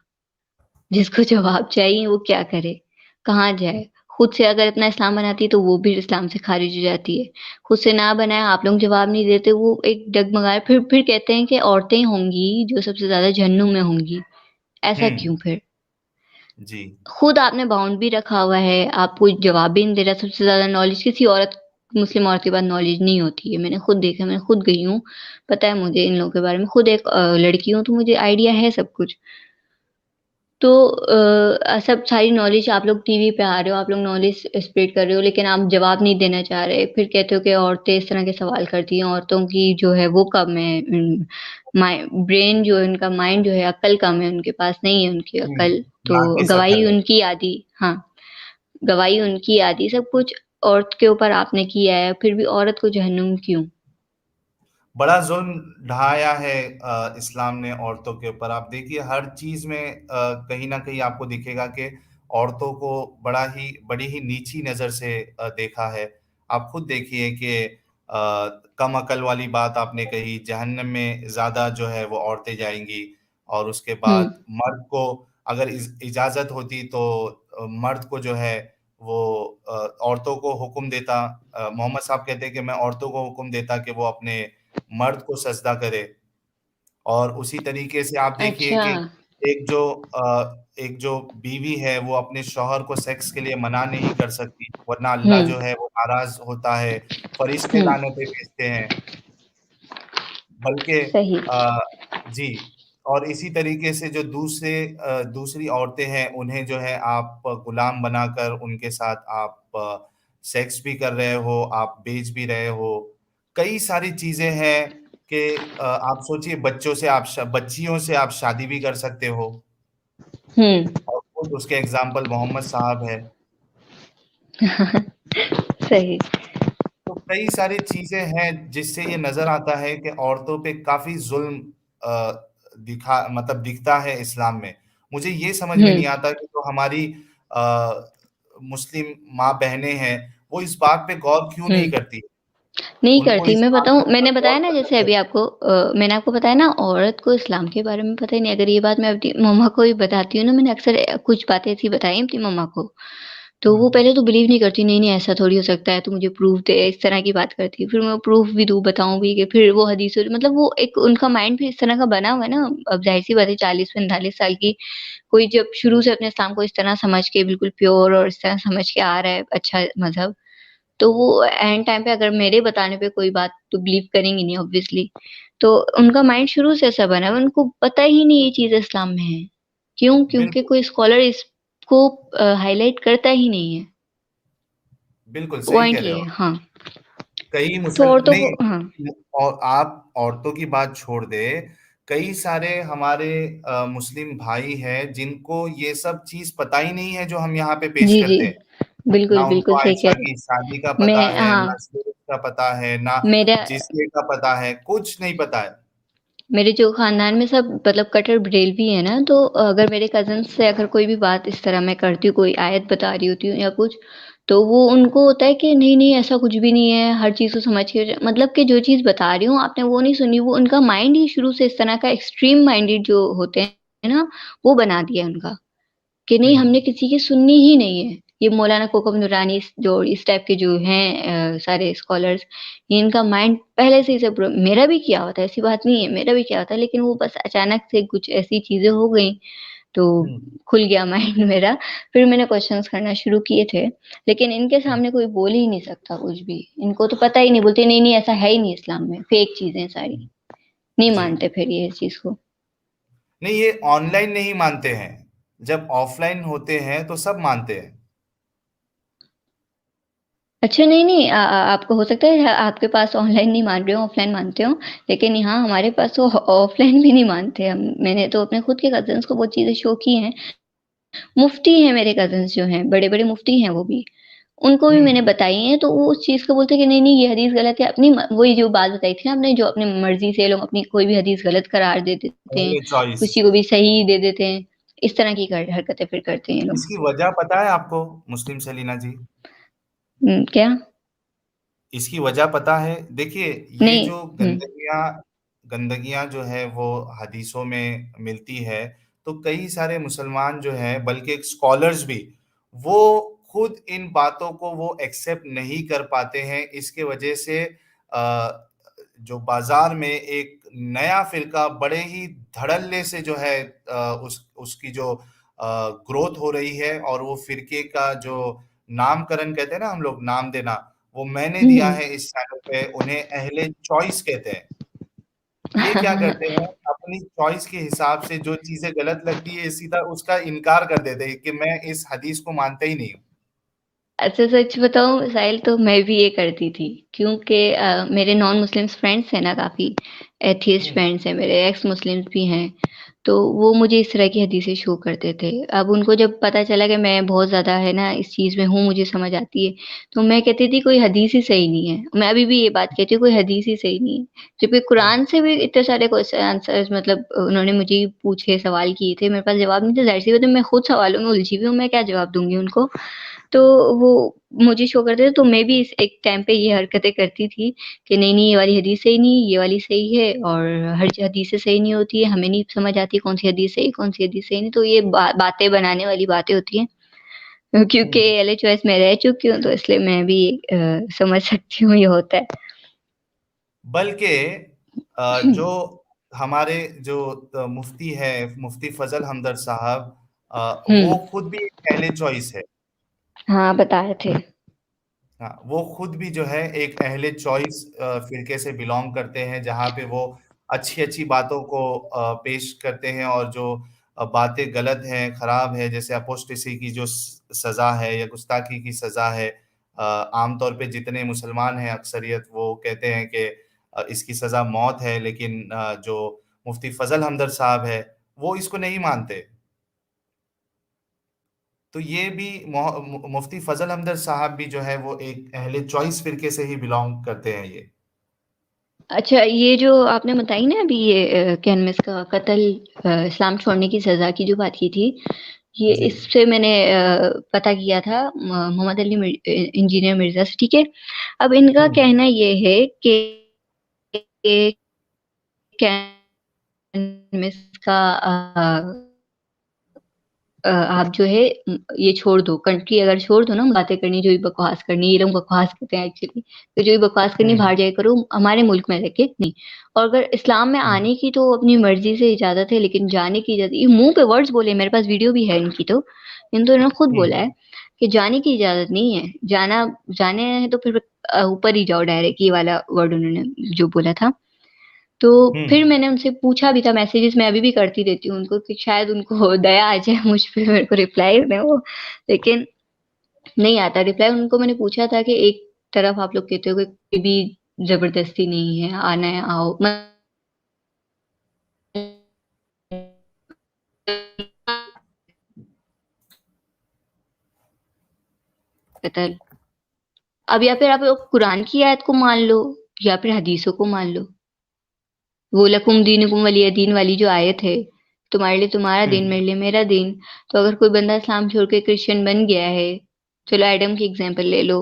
जिसको जवाब चाहिए वो क्या करे? कहाँ जाए? खुद से अगर अपना इस्लाम बनाती है तो वो भी इस्लाम से खारिज हो जाती है। खुद से ना बनाए, आप लोग जवाब नहीं देते, वो एक डगमगाए, फिर कहते हैं कि औरतें होंगी जो सबसे ज़्यादा जहन्नुम में होंगी। ऐसा हुँ, क्यों फिर? जी। खुद आपने बाउंड भी रखा हुआ है, आप कोई जवाब भी नहीं दे रहा, सबसे ज़्यादा नॉलेज किसी औरत, मुस्लिम औरत के पास नॉलेज नहीं होती है। मैंने खुद देखा है, मैं खुद गई हूँ, पता है मुझे इन लोगों के बारे में, खुद एक लड़की हूँ तो मुझे आइडिया है सब कुछ। तो सब सारी नॉलेज आप लोग टीवी पे आ रहे हो, आप लोग नॉलेज स्प्रेड कर रहे हो, लेकिन आप जवाब नहीं देना चाह रहे। फिर कहते हो कि औरतें इस तरह के सवाल करती हैं, औरतों की जो है वो कम है, ब्रेन जो है उनका, माइंड जो है, अक्ल कम है उनके पास, नहीं है उनकी हुँ, अक्ल, तो नाक़िस गवाही अक़ल है। उनकी आधी। हाँ, गवाही उनकी आधी, सब कुछ औरत के ऊपर आपने किया है, फिर भी औरत को जहन्नुम क्यों? बड़ा ज़ुल्म ढाया है इस्लाम ने औरतों के ऊपर। आप देखिए हर चीज़ में कहीं न कहीं आपको दिखेगा कि औरतों को बड़ी ही नीची नज़र से देखा है। आप खुद देखिए कि कम अकल वाली बात आपने कही, जहन्नम में ज़्यादा जो है वो औरतें जाएँगी, और उसके हुँ, बाद मर्द को अगर इजाज़त होती तो मर्द को जो है वो औरतों को हुक्म देता, मोहम्मद साहब कहते हैं कि मैं औरतों को हुक्म देता कि वो अपने मर्द को सजदा करे। और उसी तरीके से आप देखिए अच्छा। कि एक जो बीवी है वो अपने शौहर को सेक्स के लिए मना नहीं कर सकती, वरना अल्लाह हुँ, जो है वो नाराज होता है, फरिश्ते हुँ, लानतें भेजते हैं। बल्कि सही। जी, और इसी तरीके से जो दूसरी औरतें हैं उन्हें जो है आप गुलाम बनाकर उनके साथ आप सेक्स भी कर रहे हो, आप बेच भी रहे हो। कई सारी चीजें हैं कि आप सोचिए बच्चियों से आप शादी भी कर सकते हो, हुँ, और खुद उसके एग्जाम्पल मोहम्मद साहब है। सही। तो कई सारी चीजें हैं जिससे ये नजर आता है कि औरतों पे काफी जुल्म दिखता है इस्लाम में। मुझे ये समझ में हुँ, नहीं आता कि जो हमारी मुस्लिम माँ बहनें हैं वो इस बात पे गौर क्यों हुँ। नहीं करती। नहीं उनको करती, मैं इस्लाम बताऊँ, के ऊपर मैंने गौर बताया ना करना जैसे अभी चाहिए। आपको मैंने आपको बताया ना औरत को इस्लाम के बारे में पता ही नहीं। अगर ये बात मैं अपनी मम्मा को भी बताती हूँ ना, मैंने अक्सर कुछ बातें ऐसी बताई हैं अपनी मम्मा को, तो वो हम्म, पहले तो बिलीव नहीं करती, नहीं, नहीं ऐसा थोड़ी हो सकता है, तू मुझे प्रूफ़ दे, इस तरह की बात करती है। फिर मैं प्रूफ़ भी दूँ, बताऊँ भी कि फिर वो हदीसों मतलब वो एक उनका माइंड भी इस तरह का बना हुआ है ना, अब ज़ाहिर-सी बात है 40-45 साल की कोई जब शुरू से अपने इस्लाम को इस तरह समझ के बिल्कुल प्योर और इस तरह समझ के आ रहा है अच्छा मज़हब, तो वो एंड टाइम पे अगर मेरे बताने पे कोई बात तो बिलीव करेंगी नहीं ऑब्वियसली। तो उनका माइंड शुरू से ऐसा बना है, उनको पता ही नहीं ये चीज़ इस्लाम में है। क्यों? क्योंकि बिल्कुल कोई स्कॉलर इसको हाइलाइट करता ही नहीं है। बिल्कुल सही कह पॉइंट रहे ये हो। है, हाँ। कई तो मुसल औरतों को हाँ, नहीं, और आप औरतों की बात छोड़ दे, कई सारे हमारे मुस्लिम भाई हैं जिनको ये सब चीज पता ही नहीं है जो हम यहाँ पे पेश जी, जी। करते हैं। बिल्कुल, ना बिल्कुल उनको सही कह आयशा रहे की शादी का हैं। पता मैं है, ना हाँ, सूरज का पता है, ना मेरा जिस्म का पता है, कुछ नहीं पता है। मेरे जो ख़ानदान में सब मतलब कट्टर बरेलवी हैं ना, तो अगर मेरे कज़िन्स से अगर कोई भी बात इस तरह मैं करती हूँ, कोई आयत बता रही होती हूँ या कुछ, तो वो उनको होता है कि नहीं, नहीं ऐसा कुछ भी नहीं है, हर चीज़ को समझ के मतलब कि जो चीज़ बता रही हूँ आपने वो नहीं सुनी, वो उनका माइंड ही शुरू से इस तरह का एक्सट्रीम माइंडेड जो होते हैं ना, वो बना दिया है उनका। कि नहीं हम्म, हमने किसी की सुननी ही नहीं है। ये मौलाना कोकब नूरानी जो इस टाइप के जो हैं सारे स्कॉलर्स, ये इनका माइंड पहले से ही सब मेरा भी किया हुआ था, ऐसी बात नहीं है, मेरा भी किया हुआ था, लेकिन वो बस अचानक से कुछ ऐसी चीज़ें हो गईं, तो हम्म, खुल गया माइंड मेरा। फिर मैंने क्वेश्चन्स करना शुरू किए थे, लेकिन इनके हम्म, सामने कोई बोल ही नहीं सकता कुछ भी। इनको तो पता ही नहीं, बोलते नहीं, नहीं ऐसा है ही नहीं इस्लाम में, फेक चीज़ें सारी। नहीं जी। मानते फिर ये इस चीज़ को। नहीं, ये ऑनलाइन नहीं मानते हैं, जब ऑफलाइन होते हैं तो सब मानते हैं। अच्छा नहीं, नहीं आपको हो सकता है आपके पास ऑनलाइन नहीं मान रहे हो, ऑफ़लाइन मानते हो, लेकिन यहाँ हमारे पास तो ऑफ़लाइन भी नहीं मानते हम। मैंने तो अपने खुद के कज़िन्स को वो चीज़ें शो की हैं। मुफ्ती हैं मेरे कज़िन्स जो हैं, बड़े-बड़े मुफ्ती हैं वो भी। उनको भी मैंने हम्म, बताई हैं, तो वो उस चीज़ को बोलते हैं कि नहीं-नहीं ये हदीस गलत है। अपनी म वही जो बात बताई थी ना आपने जो अपनी मर्ज़ी से लोग अपनी कोई भी हदीस गलत करार दे देते हैं, पहले चॉइस। किसी को भी सही दे देते हैं। इस तरह की कर हरकतें फिर करते हैं ये लोग। इसकी वजह पता है आपको, मुस्लिम सेलिना जी? क्या? इसकी वजह पता है? देखिए, ये नहीं जो हुँ, गंदगियाँ जो है वो हदीसों में मिलती है, तो कई सारे मुसलमान जो हैं बल्कि स्कॉलर्स भी, वो खुद इन बातों को वो एक्सेप्ट नहीं कर पाते हैं। इसके वजह से जो बाज़ार में एक नया फ़िरका बड़े ही धड़ल्ले से जो है उसकी जो ग्रोथ हो रही है, और वो फ़िरके का जो नामकरण कहते हैं ना हम लोग, नाम देना, वो मैंने दिया हुँ। है इस चैनल पे, उन्हें अहले चॉइस कहते हैं। ये क्या करते हैं, अपनी चॉइस के हिसाब से जो चीज़ें गलत लगती है सीधा उसका इनकार कर देते हैं कि मैं इस हदीस को मानता ही नहीं हूँ। अच्छा सच बताऊँ साहिल तो मैं भी ये करती थी क्योंकि मेरे नॉन मुस्लिम्स फ्रेंड्स हैं ना काफ़ी, एथियस्ट हुँ, फ्रेंड्स हैं मेरे, एक्स मुस्लिम्स भी हैं, तो वो मुझे इस तरह की हदीसें शो करते थे। अब उनको जब पता चला कि मैं बहुत ज़्यादा है ना इस चीज़ में हूँ, मुझे समझ आती है, तो मैं कहती थी कोई हदीस ही सही नहीं है। मैं अभी भी ये बात कहती हूँ कोई हदीस ही सही नहीं है। जबकि हुँ, कुरान से भी इतने सारे क्वेश्चन आंसर्स मतलब उन्होंने मुझे ही पूछे, सवाल किए थे, मेरे पास जवाब नहीं था, ज़ाहिर-सी बात है मैं खुद सवालों में उलझी हुई हूँ, मैं क्या जवाब दूँगी उनको। तो वो मुझे शो करते थे, तो मैं भी इस एक टाइम पे ये हरकतें करती थी कि नहीं-नहीं ये वाली हदीस सही नहीं, ये वाली सही है और हर हदीसें सही नहीं होती है, हमें नहीं समझ आती कौन-सी हदीस सही, कौन-सी हदीस सही नहीं, तो ये बातें बनाने वाली बातें होती हैं। क्योंकि LHOS में रह चुकी हूँ, तो इसलिए मैं भी समझ सकती हूँ ये होता है। बल्कि जो हमारे जो मुफ्ती है, मुफ्ती फजल हमदर्द साहब, वो खुद भी एक अहले चॉइस है। हाँ, बताए थे। हाँ, वो खुद भी जो है एक अहले चॉइस फिरके से बिलोंग करते हैं, जहाँ पे वो अच्छी अच्छी बातों को पेश करते हैं, और जो बातें गलत हैं, खराब है, जैसे अपोस्टेसी की जो सजा है या गुस्ताखी की सजा है, आमतौर पे जितने मुसलमान हैं अक्सरियत वो कहते हैं कि इसकी सजा मौत है, लेकिन जो मुफ्ती फजल हमदर्द साहब है वो इसको नहीं मानते। तो ये भी मुफ्ती फजल हमदर्द साहब भी जो है वो एक अहले चॉइस फिरके से ही बिलोंग करते हैं ये। अच्छा, ये जो आपने बताई ना अभी, ये कैनमस का कत्ल, इस्लाम छोड़ने की सजा की जो बात की थी, ये जी। इससे मैंने पता किया था मोहम्मद अली इंजीनियर मिर्जा से, ठीक है। अब इनका हम्म। कहना ये है कि कैनमस का आप जो है ये छोड़ दो, कंट्री अगर छोड़ दो ना, बातें करनी जो भी बकवास करनी, ये लोग बकवास करते हैं एक्चुअली, तो जो भी बकवास करनी हम्म। बाहर जाके करो, हमारे मुल्क में रह के नहीं। और अगर इस्लाम में हम्म। आने की तो अपनी मर्जी से इजाजत है, लेकिन जाने की इजाजत, ये मुंह पे वर्ड्स बोले, मेरे पास वीडियो भी है इनकी, तो इन तो इन्होंने खुद बोला हम्म। है कि जाने की इजाजत नहीं है। जाना, जाने है तो फिर ऊपर ही जाओ डायरेक्ट, ये वाला वर्ड उन्होंने जो बोला था। तो फिर हम्म। मैंने उनसे पूछा भी था, मैसेजेस मैं अभी भी करती रहती हूँ उनको, कि शायद उनको दया आ जाए मुझ पे, मेरे को रिप्लाई दें वो, लेकिन नहीं आता रिप्लाई। उनको मैंने पूछा था कि एक तरफ आप लोग कहते हो कि कोई भी जबरदस्ती नहीं है, आना है आओ, मतलब अब या फिर आप लोग कुरान की आयत को मान लो, या फिर हदीसों को मान लो। वो लकुम दीनुकुम वलिय दीन वाली जो आयत है, तुम्हारे लिए तुम्हारा दिन, हम्म। मेरे लिए मेरा दिन। तो अगर कोई बंदा इस्लाम छोड़ के क्रिश्चियन बन गया है, चलो एडम की एग्जांपल ले लो,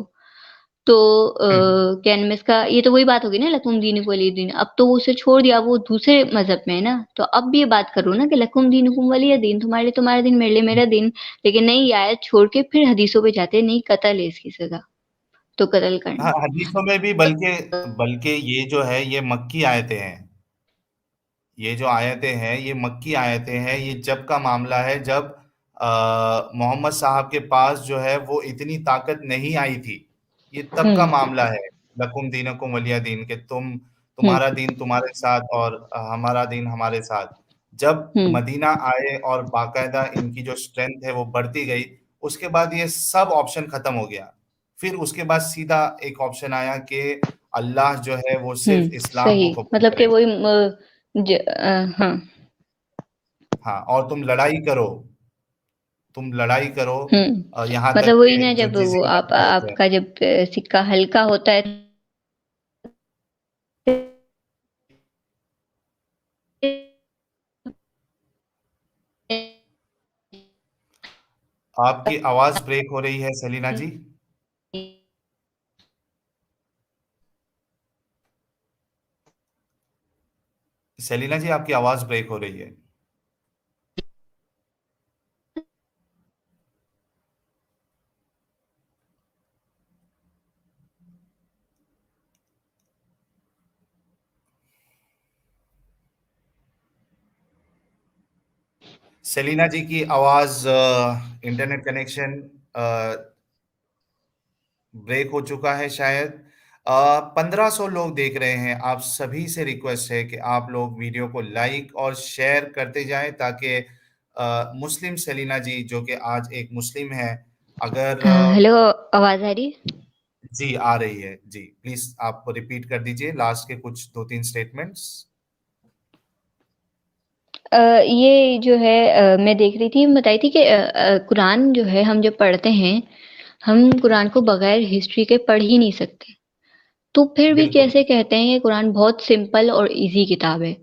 तो हम्म। कैनमस का ये तो वही बात होगी ना, लकुम दीनुकुम वलिय दीन। अब तो वो उसे छोड़ दिया, वो दूसरे मजहब में है ना, तो अब भी ये बात करो ना कि लकुम दीनुकुम वलिय दीन, तुम्हारे लिए तुम्हारा दिन, मेरे लिए मेरा दिन। लेकिन नहीं, ये आयत छोड़ के फिर हदीसों पे जाते हैं, नहीं कत्ल है इसकी सजा, तो कत्ल हाँ, करना। हदीसों में भी, बल्कि बल्कि ये जो है ये मक्की आयतें हैं। ये जो आयतें हैं ये मक्की आयतें हैं। ये जब का मामला है, जब मोहम्मद साहब के पास जो है वो इतनी ताकत नहीं आई थी। ये तब का हम्म। मामला है। लकुम दीनकुम वलिया दीन, के हम्म। तुम्हारा दीन तुम्हारे साथ और हमारा दीन हमारे साथ। जब हम्म। मदीना आए और बाकायदा इनकी जो स्ट्रेंथ है वो बढ़ती गई, उसके बाद ये सब ऑप्शन खत्म हो गया। फिर उसके बाद सीधा एक ऑप्शन आया कि अल्लाह जो है वो सिर्फ इस्लाम सही, को कबूल मतलब कि करे। वही हाँ। हाँ, और तुम लड़ाई करो, यहाँ तक मतलब वही कि ना, जो जब वो जिजिया का आप फर्ज है। आपका जब सिक्का हल्का होता है, आपकी आवाज ब्रेक हो रही है सेलिना जी। सेलिना जी, आपकी आवाज ब्रेक हो रही है। सेलिना जी की आवाज, इंटरनेट कनेक्शन ब्रेक हो चुका है शायद। 1500 लोग देख रहे हैं। आप सभी से रिक्वेस्ट है कि आप लोग वीडियो को लाइक और शेयर करते जाएं, ताकि मुस्लिम सेलिना जी, जो कि आज एक मुस्लिम है, अगर हाँ, हेलो, आवाज आ रही है? जी आ रही है जी, प्लीज आप रिपीट कर दीजिए लास्ट के कुछ दो तीन स्टेटमेंट्स। ये जो है, मैं देख रही थी, बताई थी कि कुरान जो है हम जब पढ़ते हैं, हम कुरान को बगैर हिस्ट्री के पढ़ ही नहीं सकते। तो फिर भी बिल्कुल। कैसे कहते हैं कि कुरान बहुत सिंपल और इजी किताब है।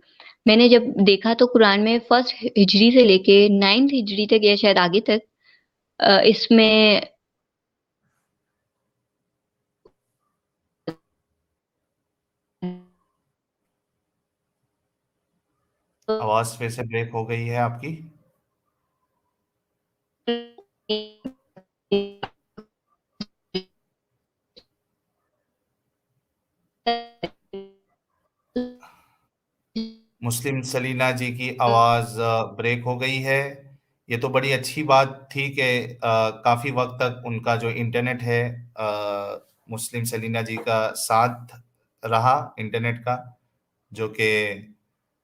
मैंने जब देखा तो कुरान में फर्स्ट हिजरी से लेके 9th हिजरी तक, या शायद आगे तक, इसमें आवाज फिर से ब्रेक हो गई है आपकी। मुस्लिम सलीना जी की आवाज़ ब्रेक हो गई है। ये तो बड़ी अच्छी बात थी कि काफ़ी वक़्त तक उनका जो इंटरनेट है मुस्लिम सलीना जी का साथ रहा इंटरनेट का, जो कि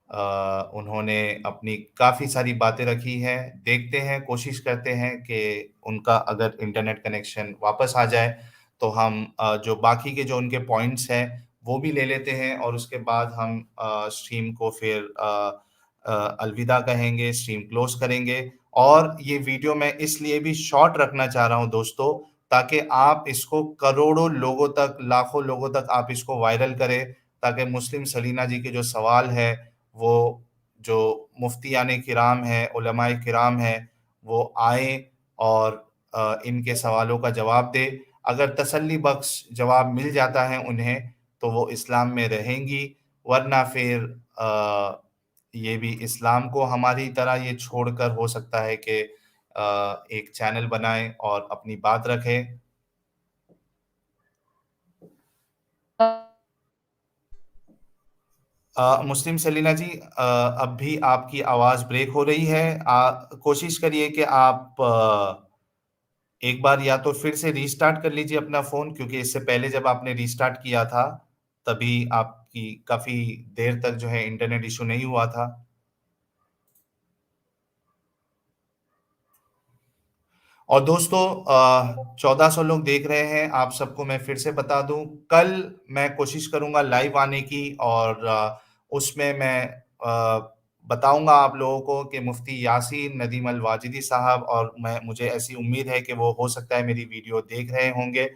उन्होंने अपनी काफ़ी सारी बातें रखी हैं। देखते हैं, कोशिश करते हैं कि उनका अगर इंटरनेट कनेक्शन वापस आ जाए, तो हम जो बाकी के जो उनके पॉइंट्स हैं, वो भी ले लेते हैं और उसके बाद हम स्ट्रीम को फिर अलविदा कहेंगे, स्ट्रीम क्लोज़ करेंगे। और ये वीडियो मैं इसलिए भी शॉर्ट रखना चाह रहा हूँ दोस्तों, ताकि आप इसको करोड़ों लोगों तक, लाखों लोगों तक आप इसको वायरल करें, ताकि मुस्लिम सलीना जी के जो सवाल है, वो जो मुफ्तियाने किराम हैं, उलमाए किराम हैं, वो आएँ और इनके सवालों का जवाब दें। अगर तसल्ली बख्श जवाब मिल जाता है उन्हें, तो वो इस्लाम में रहेंगी, वरना फिर ये भी इस्लाम को हमारी तरह ये छोड़कर हो सकता है कि एक चैनल बनाएँ और अपनी बात रखें। मुस्लिम सलीना जी, अब भी आपकी आवाज़ ब्रेक हो रही है। कोशिश करिए कि आप एक बार या तो फिर से रीस्टार्ट कर लीजिए अपना फ़ोन, क्योंकि इससे पहले जब आपने रीस्टार्ट किया था, तभी आपकी काफ़ी देर तक जो है इंटरनेट इश्यू नहीं हुआ था। और दोस्तों 1400 लोग देख रहे हैं, आप सबको मैं फिर से बता दूँ, कल मैं कोशिश करूँगा लाइव आने की और उसमें मैं बताऊँगा आप लोगों को कि मुफ्ती यासीन नदीम अल-वाजिदी साहब, और मुझे ऐसी उम्मीद है कि वो हो सकता है मेरी वीडियो देख रहे होंगे।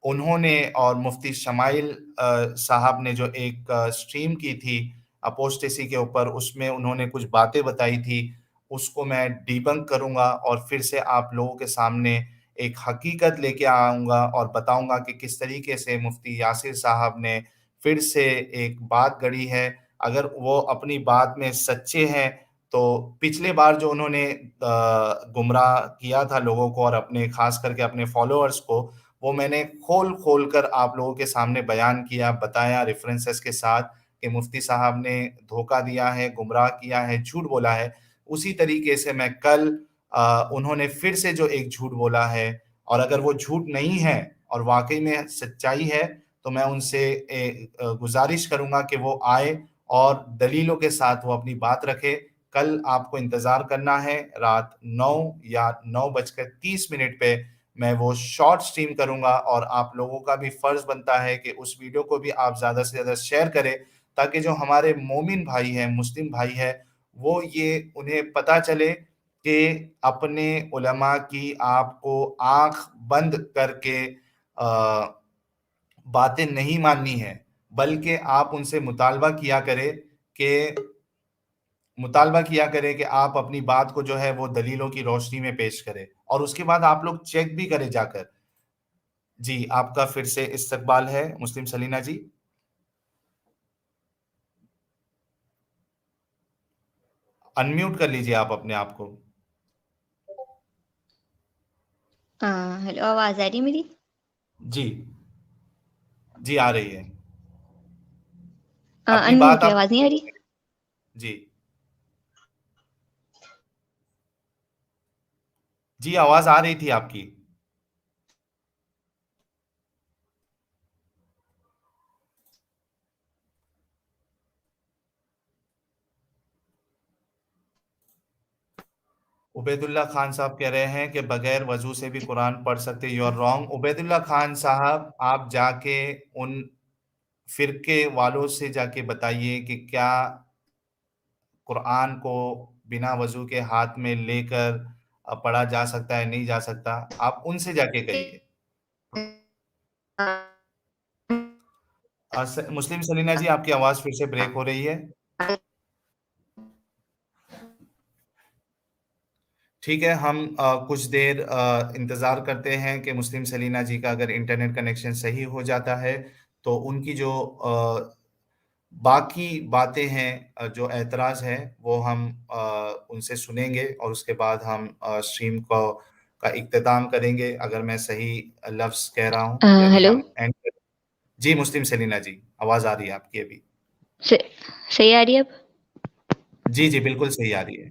उन्होंने और मुफ्ती शमाइल साहब ने जो एक स्ट्रीम की थी अपोस्टेसी के ऊपर, उसमें उन्होंने कुछ बातें बताई थी, उसको मैं डिबंक करूँगा और फिर से आप लोगों के सामने एक हकीकत लेके आऊँगा और बताऊँगा कि किस तरीके से मुफ्ती यासिर साहब ने फिर से एक बात गढ़ी है। अगर वो अपनी बात में सच्चे हैं, तो पिछले बार जो उन्होंने गुमराह किया था लोगों को और अपने ख़ास करके अपने फ़ॉलोअर्स को, वो मैंने खोल-खोल कर आप लोगों के सामने बयान किया, बताया रेफ़रेंसेस के साथ कि मुफ्ती साहब ने धोखा दिया है, गुमराह किया है, झूठ बोला है। उसी तरीके से मैं कल उन्होंने फिर से जो एक झूठ बोला है, और अगर वो झूठ नहीं है और वाक़ई में सच्चाई है, तो मैं उनसे गुज़ारिश करूँगा कि वो आए और दलीलों के साथ वो अपनी बात रखें। कल आपको इंतज़ार करना है, रात 9 या 9 बजकर 30 मिनट पे मैं वो शॉर्ट स्ट्रीम करूँगा, और आप लोगों का भी फ़र्ज़ बनता है कि उस वीडियो को भी आप ज़्यादा से ज़्यादा शेयर करें, ताकि जो हमारे मोमिन भाई हैं, मुस्लिम भाई हैं, वो ये उन्हें पता चले कि अपने उलमा की आपको आँख बंद करके बातें नहीं माननी है, बल्कि आप उनसे मुतालबा किया करें कि आप अपनी बात को जो है वो दलीलों की रोशनी में पेश करें, और उसके बाद आप लोग चेक भी करें जाकर। जी, आपका फिर से इस्तकबाल है मुस्लिम सलीना जी। अनम्यूट कर लीजिए आप अपने आप को। हेलो, आवाज़ आ रही है मेरी? जी, जी आ रही है। अपनी बात अनम्यूट है, आप आवाज़ नहीं आ रही? जी, जी आवाज़ आ रही थी आपकी। उबैदुल्ला खान साहब कह रहे हैं कि बगैर वज़ू से भी कुरान पढ़ सकते, you are wrong. Ubaidullah Khan साहब, आप जाके उन फ़िरके वालों से जाके बताइए कि क्या कुरान को बिना वज़ू के हाथ में लेकर पढ़ा जा सकता है, नहीं जा सकता? आप उनसे जाके कहिए। मुस्लिम सलीना जी, आपकी आवाज़ फिर से ब्रेक हो रही है। ठीक है, हम कुछ देर इंतज़ार करते हैं कि मुस्लिम सलीना जी का अगर इंटरनेट कनेक्शन सही हो जाता है, तो उनकी जो बाकी बातें हैं, जो एतराज़ है, वो हम उनसे सुनेंगे और उसके बाद हम स्ट्रीम को का इख्तिताम करेंगे, अगर मैं सही लफ्ज़ कह रहा हूँ, यानी हेलो। हम एंड जी, मुस्लिम सेलिना जी, आवाज़ आ रही है आपकी अभी। स सही आ रही है अब? जी, जी, बिल्कुल सही आ रही है।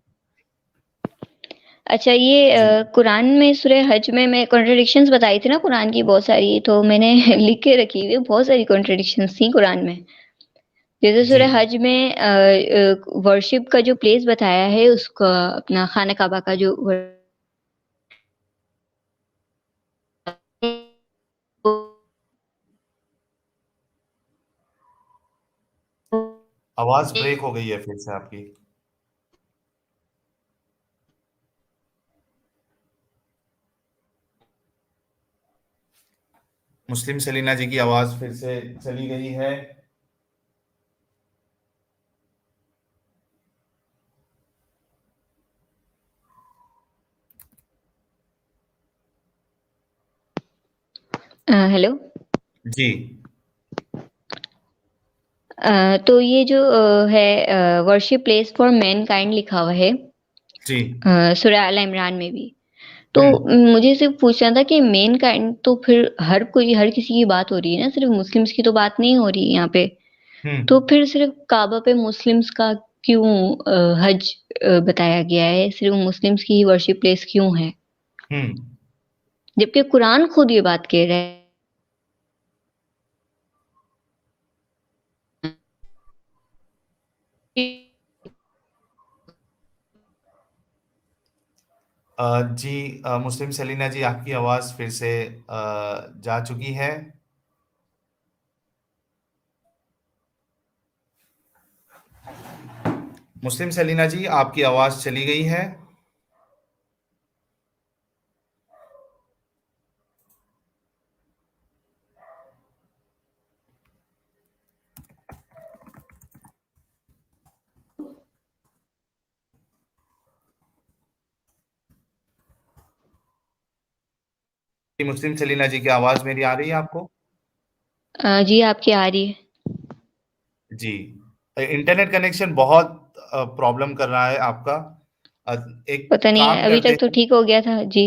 अच्छा, ये जी, कुरान में सूरह हज में मैं कॉन्ट्रडिक्शंस बताई थी ना कुरान की बहुत सारी, तो मैंने लिख के रखी हुई है, बहुत सारी कॉन्ट्रडिक्शंस थी कुरान में। जैसे जी। सूरह हज में वर्शिप का जो प्लेस बताया है, उसका अपना खाना काबा का जो आवाज़ ब्रेक हो गई है फिर से आपकी। मुस्लिम सेलिना जी की आवाज़ फिर से चली गई है। हेलो। जी, तो ये जो है वर्शिप प्लेस फॉर मैनकाइंड लिखा हुआ है जी। सूरह आल इमरान में भी। तो हुँ, मुझे सिर्फ पूछना था कि मैनकाइंड तो फिर हर किसी की बात हो रही है ना, सिर्फ मुस्लिम्स की तो बात नहीं हो रही है यहाँ पे। हुँ, तो फिर सिर्फ काबा पे मुस्लिम्स का क्यों हज बताया गया है, सिर्फ मुस्लिम्स की ही वर्शिप प्लेस क्यों है, हुँ। जबकि कुरान खुद ये बात कह रहा है। जी, मुस्लिम सेलिना जी, आपकी आवाज़ फिर से जा चुकी है। मुस्लिम सेलिना जी, आपकी आवाज़ चली गई है। जी, मुस्लिम सेलिना जी, की आवाज़ मेरी आ रही है आपको? जी, आपकी आ रही है। जी। इंटरनेट कनेक्शन बहुत प्रॉब्लम कर रहा है आपका। अ, एक पता नहीं, काम अभी करते तक तो हैं। ठीक हो गया था। जी।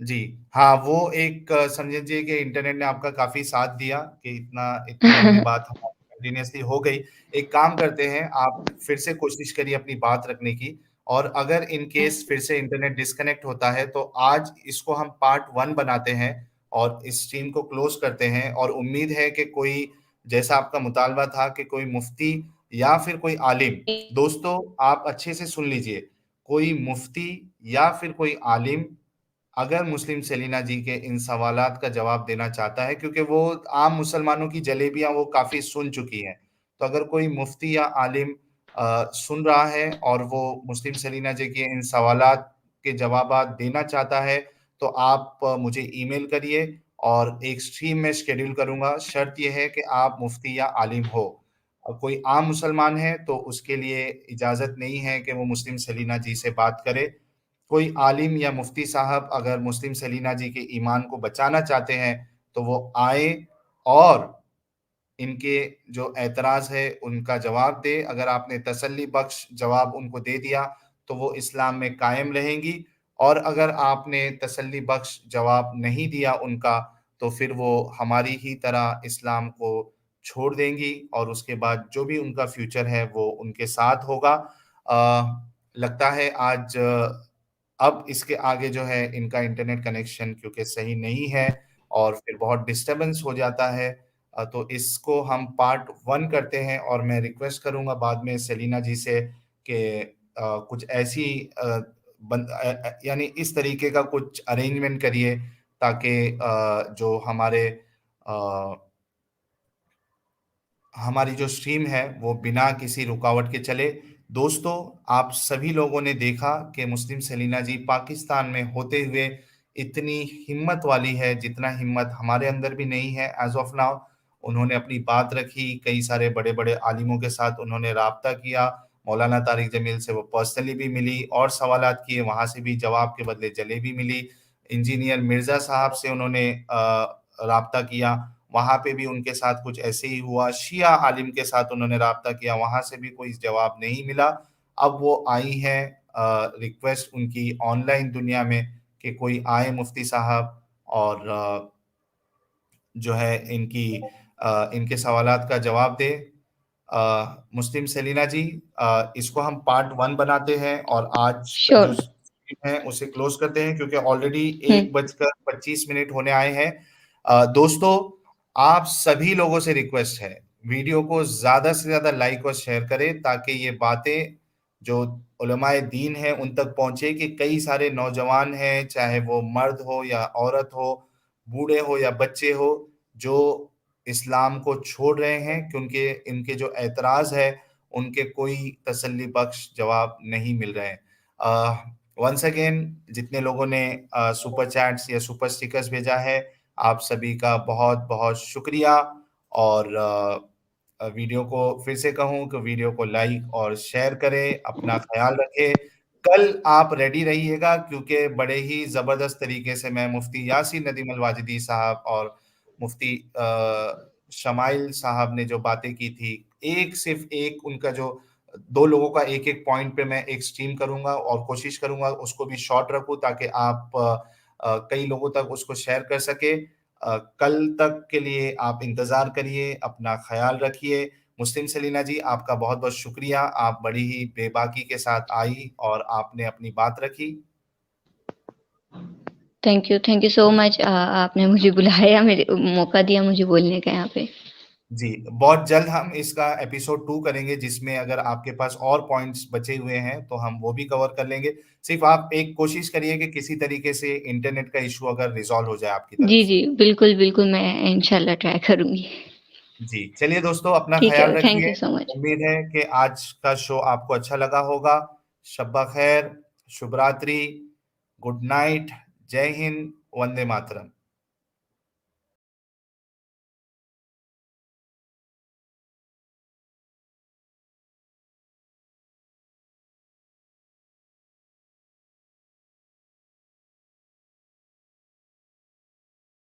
जी, हाँ, वो एक समझ लीजिए कि इंटरनेट ने आपका काफ़ी साथ दिया कि इतनी लंबी बात हमारी कंटिन्यूअसली हो गई। एक काम करते हैं, आप फिर से कोशिश करिए अपनी बात रखने की, और अगर इन केस फिर से इंटरनेट डिस्कनेक्ट होता है, तो आज इसको हम पार्ट 1 बनाते हैं और इस स्ट्रीम को क्लोज़ करते हैं, और उम्मीद है कि कोई, जैसा आपका मुतालबा था कि कोई मुफ्ती या फिर कोई आलिम, दोस्तों आप अच्छे से सुन लीजिए, कोई मुफ्ती या फिर कोई आलिम अगर मुस्लिम सेलिना जी के इन सवालात का जवाब देना चाहता है, क्योंकि वो आम मुसलमानों की जलेबियाँ वो काफ़ी सुन चुकी हैं। तो अगर कोई मुफ्ती या आलिम सुन रहा है और वो मुस्लिम सेलिना जी के इन सवालात के जवाबात देना चाहता है, तो आप मुझे ईमेल करिए और एक स्ट्रीम में शेड्यूल करूँगा। शर्त ये है कि आप मुफ्ती या आलिम हो। कोई आम मुसलमान है, तो उसके लिए इजाज़त नहीं है कि वो मुस्लिम सेलिना जी से बात करे। कोई आलिम या मुफ्ती साहब अगर मुस्लिम सेलिना जी के ईमान को बचाना चाहते हैं, तो वो आएँ और इनके जो एतराज़ है, उनका जवाब दें। अगर आपने तसल्ली बख्श जवाब उनको दे दिया, तो वो इस्लाम में कायम रहेंगी, और अगर आपने तसल्ली बख्श जवाब नहीं दिया उनका, तो फिर वो हमारी ही तरह इस्लाम को छोड़ देंगी, और उसके बाद जो भी उनका फ्यूचर है, वो उनके साथ होगा। लगता है आज अब इसके आगे जो है इनका इंटरनेट कनेक्शन क्योंकि सही नहीं है, और फिर बहुत डिस्टर्बेंस हो जाता है। तो इसको हम पार्ट 1 करते हैं, और मैं रिक्वेस्ट करूँगा बाद में सेलिना जी से कि कुछ ऐसी यानी इस तरीके का कुछ अरेंजमेंट करिए ताकि जो अ, हमारी जो स्ट्रीम है वो बिना किसी रुकावट के चले। दोस्तों, आप सभी लोगों ने देखा कि मुस्लिम सेलिना जी पाकिस्तान में होते हुए इतनी हिम्मत वाली है, जितना हिम्मत हमारे अंदर भी नहीं है एज़ ऑफ नाउ। उन्होंने अपनी बात रखी, कई सारे बड़े-बड़े आलिमों के साथ उन्होंने राब्ता किया, मौलाना तारिक जमील से वो पर्सनली भी मिली और सवालात किए, वहाँ से भी जवाब के बदले जलेबी मिली। इंजीनियर मिर्ज़ा साहब से उन्होंने राब्ता किया, वहाँ पे भी उनके साथ कुछ ऐसे ही हुआ। शिया आलिम के साथ उन्होंने राब्ता किया, वहाँ से भी कोई जवाब नहीं मिला। अब वो आई हैं रिक्वेस्ट उनकी ऑनलाइन दुनिया में कि कोई आए मुफ्ती साहब और जो है इनके सवालात का जवाब दे। मुस्लिम सेलिना जी, इसको हम पार्ट 1 बनाते हैं और आज का जो श्योर। स्ट्रीम है उसे क्लोज करते हैं क्योंकि ऑलरेडी हुँ, 1:25 होने आए हैं। दोस्तों, आप सभी लोगों से रिक्वेस्ट है, वीडियो को ज्यादा से ज्यादा लाइक और शेयर करें ताकि ये बातें जो उलमाए दीन है उन तक पहुंचे कि कई सारे नौजवान हैं, चाहे वो मर्द हो या औरत हो, बूढ़े हो या बच्चे हो, जो इस्लाम को छोड़ रहे हैं क्योंकि इनके जो एतराज है उनके कोई तसल्ली बख्श जवाब नहीं मिल रहे हैं। वंस अगेन, जितने लोगों ने सुपर चैट्स या सुपर स्टिकर्स भेजा है, आप सभी का बहुत बहुत शुक्रिया। और वीडियो को फिर से कहूं कि वीडियो को लाइक और शेयर करें, अपना ख्याल रखें। कल आप रेडी रहिएगा क्योंकि बड़े ही जबरदस्त तरीके से मैं मुफ्ती यासीन नदीम अल वाजिदी साहब और मुफ्ती शमाइल साहब ने जो बातें की थी, एक सिर्फ एक उनका जो दो लोगों का एक एक पॉइंट पे मैं एक स्ट्रीम करूंगा और कोशिश करूंगा उसको भी शॉर्ट रखूं ताकि आप कई लोगों तक उसको शेयर कर सके। कल तक के लिए आप इंतजार करिए, अपना ख्याल रखिए। मुस्लिम सेलिना जी, आपका बहुत बहुत शुक्रिया, आप बड़ी ही बेबाकी के साथ आई और आपने अपनी बात रखी। Thank you so much. आपने मुझे बुलाया, मेरे मौका दिया मुझे बोलने का यहाँ पे। जी, बहुत जल्द हम इसका एपिसोड 2 करेंगे जिसमें अगर आपके पास और पॉइंट्स बचे हुए हैं तो हम वो भी कवर कर लेंगे। सिर्फ आप एक कोशिश करिए कि किसी तरीके से इंटरनेट का इश्यू अगर रिज़ॉल्व हो जाए आपकी तरफ जी, से। जी, बिल्कुल, बिल्कुल, मैं इंशाल्लाह ट्राई करूँगी। जी, चलिए दोस्तों, अपना ठीक ख़्याल है, थैंक रखिए। You so much. उम्मीद है कि आज का शो आपको अच्छा लगा होगा। शब्बा ख़ैर, शुभ रात्रि, गुड नाइट, जय हिंद, वंदे मातरम।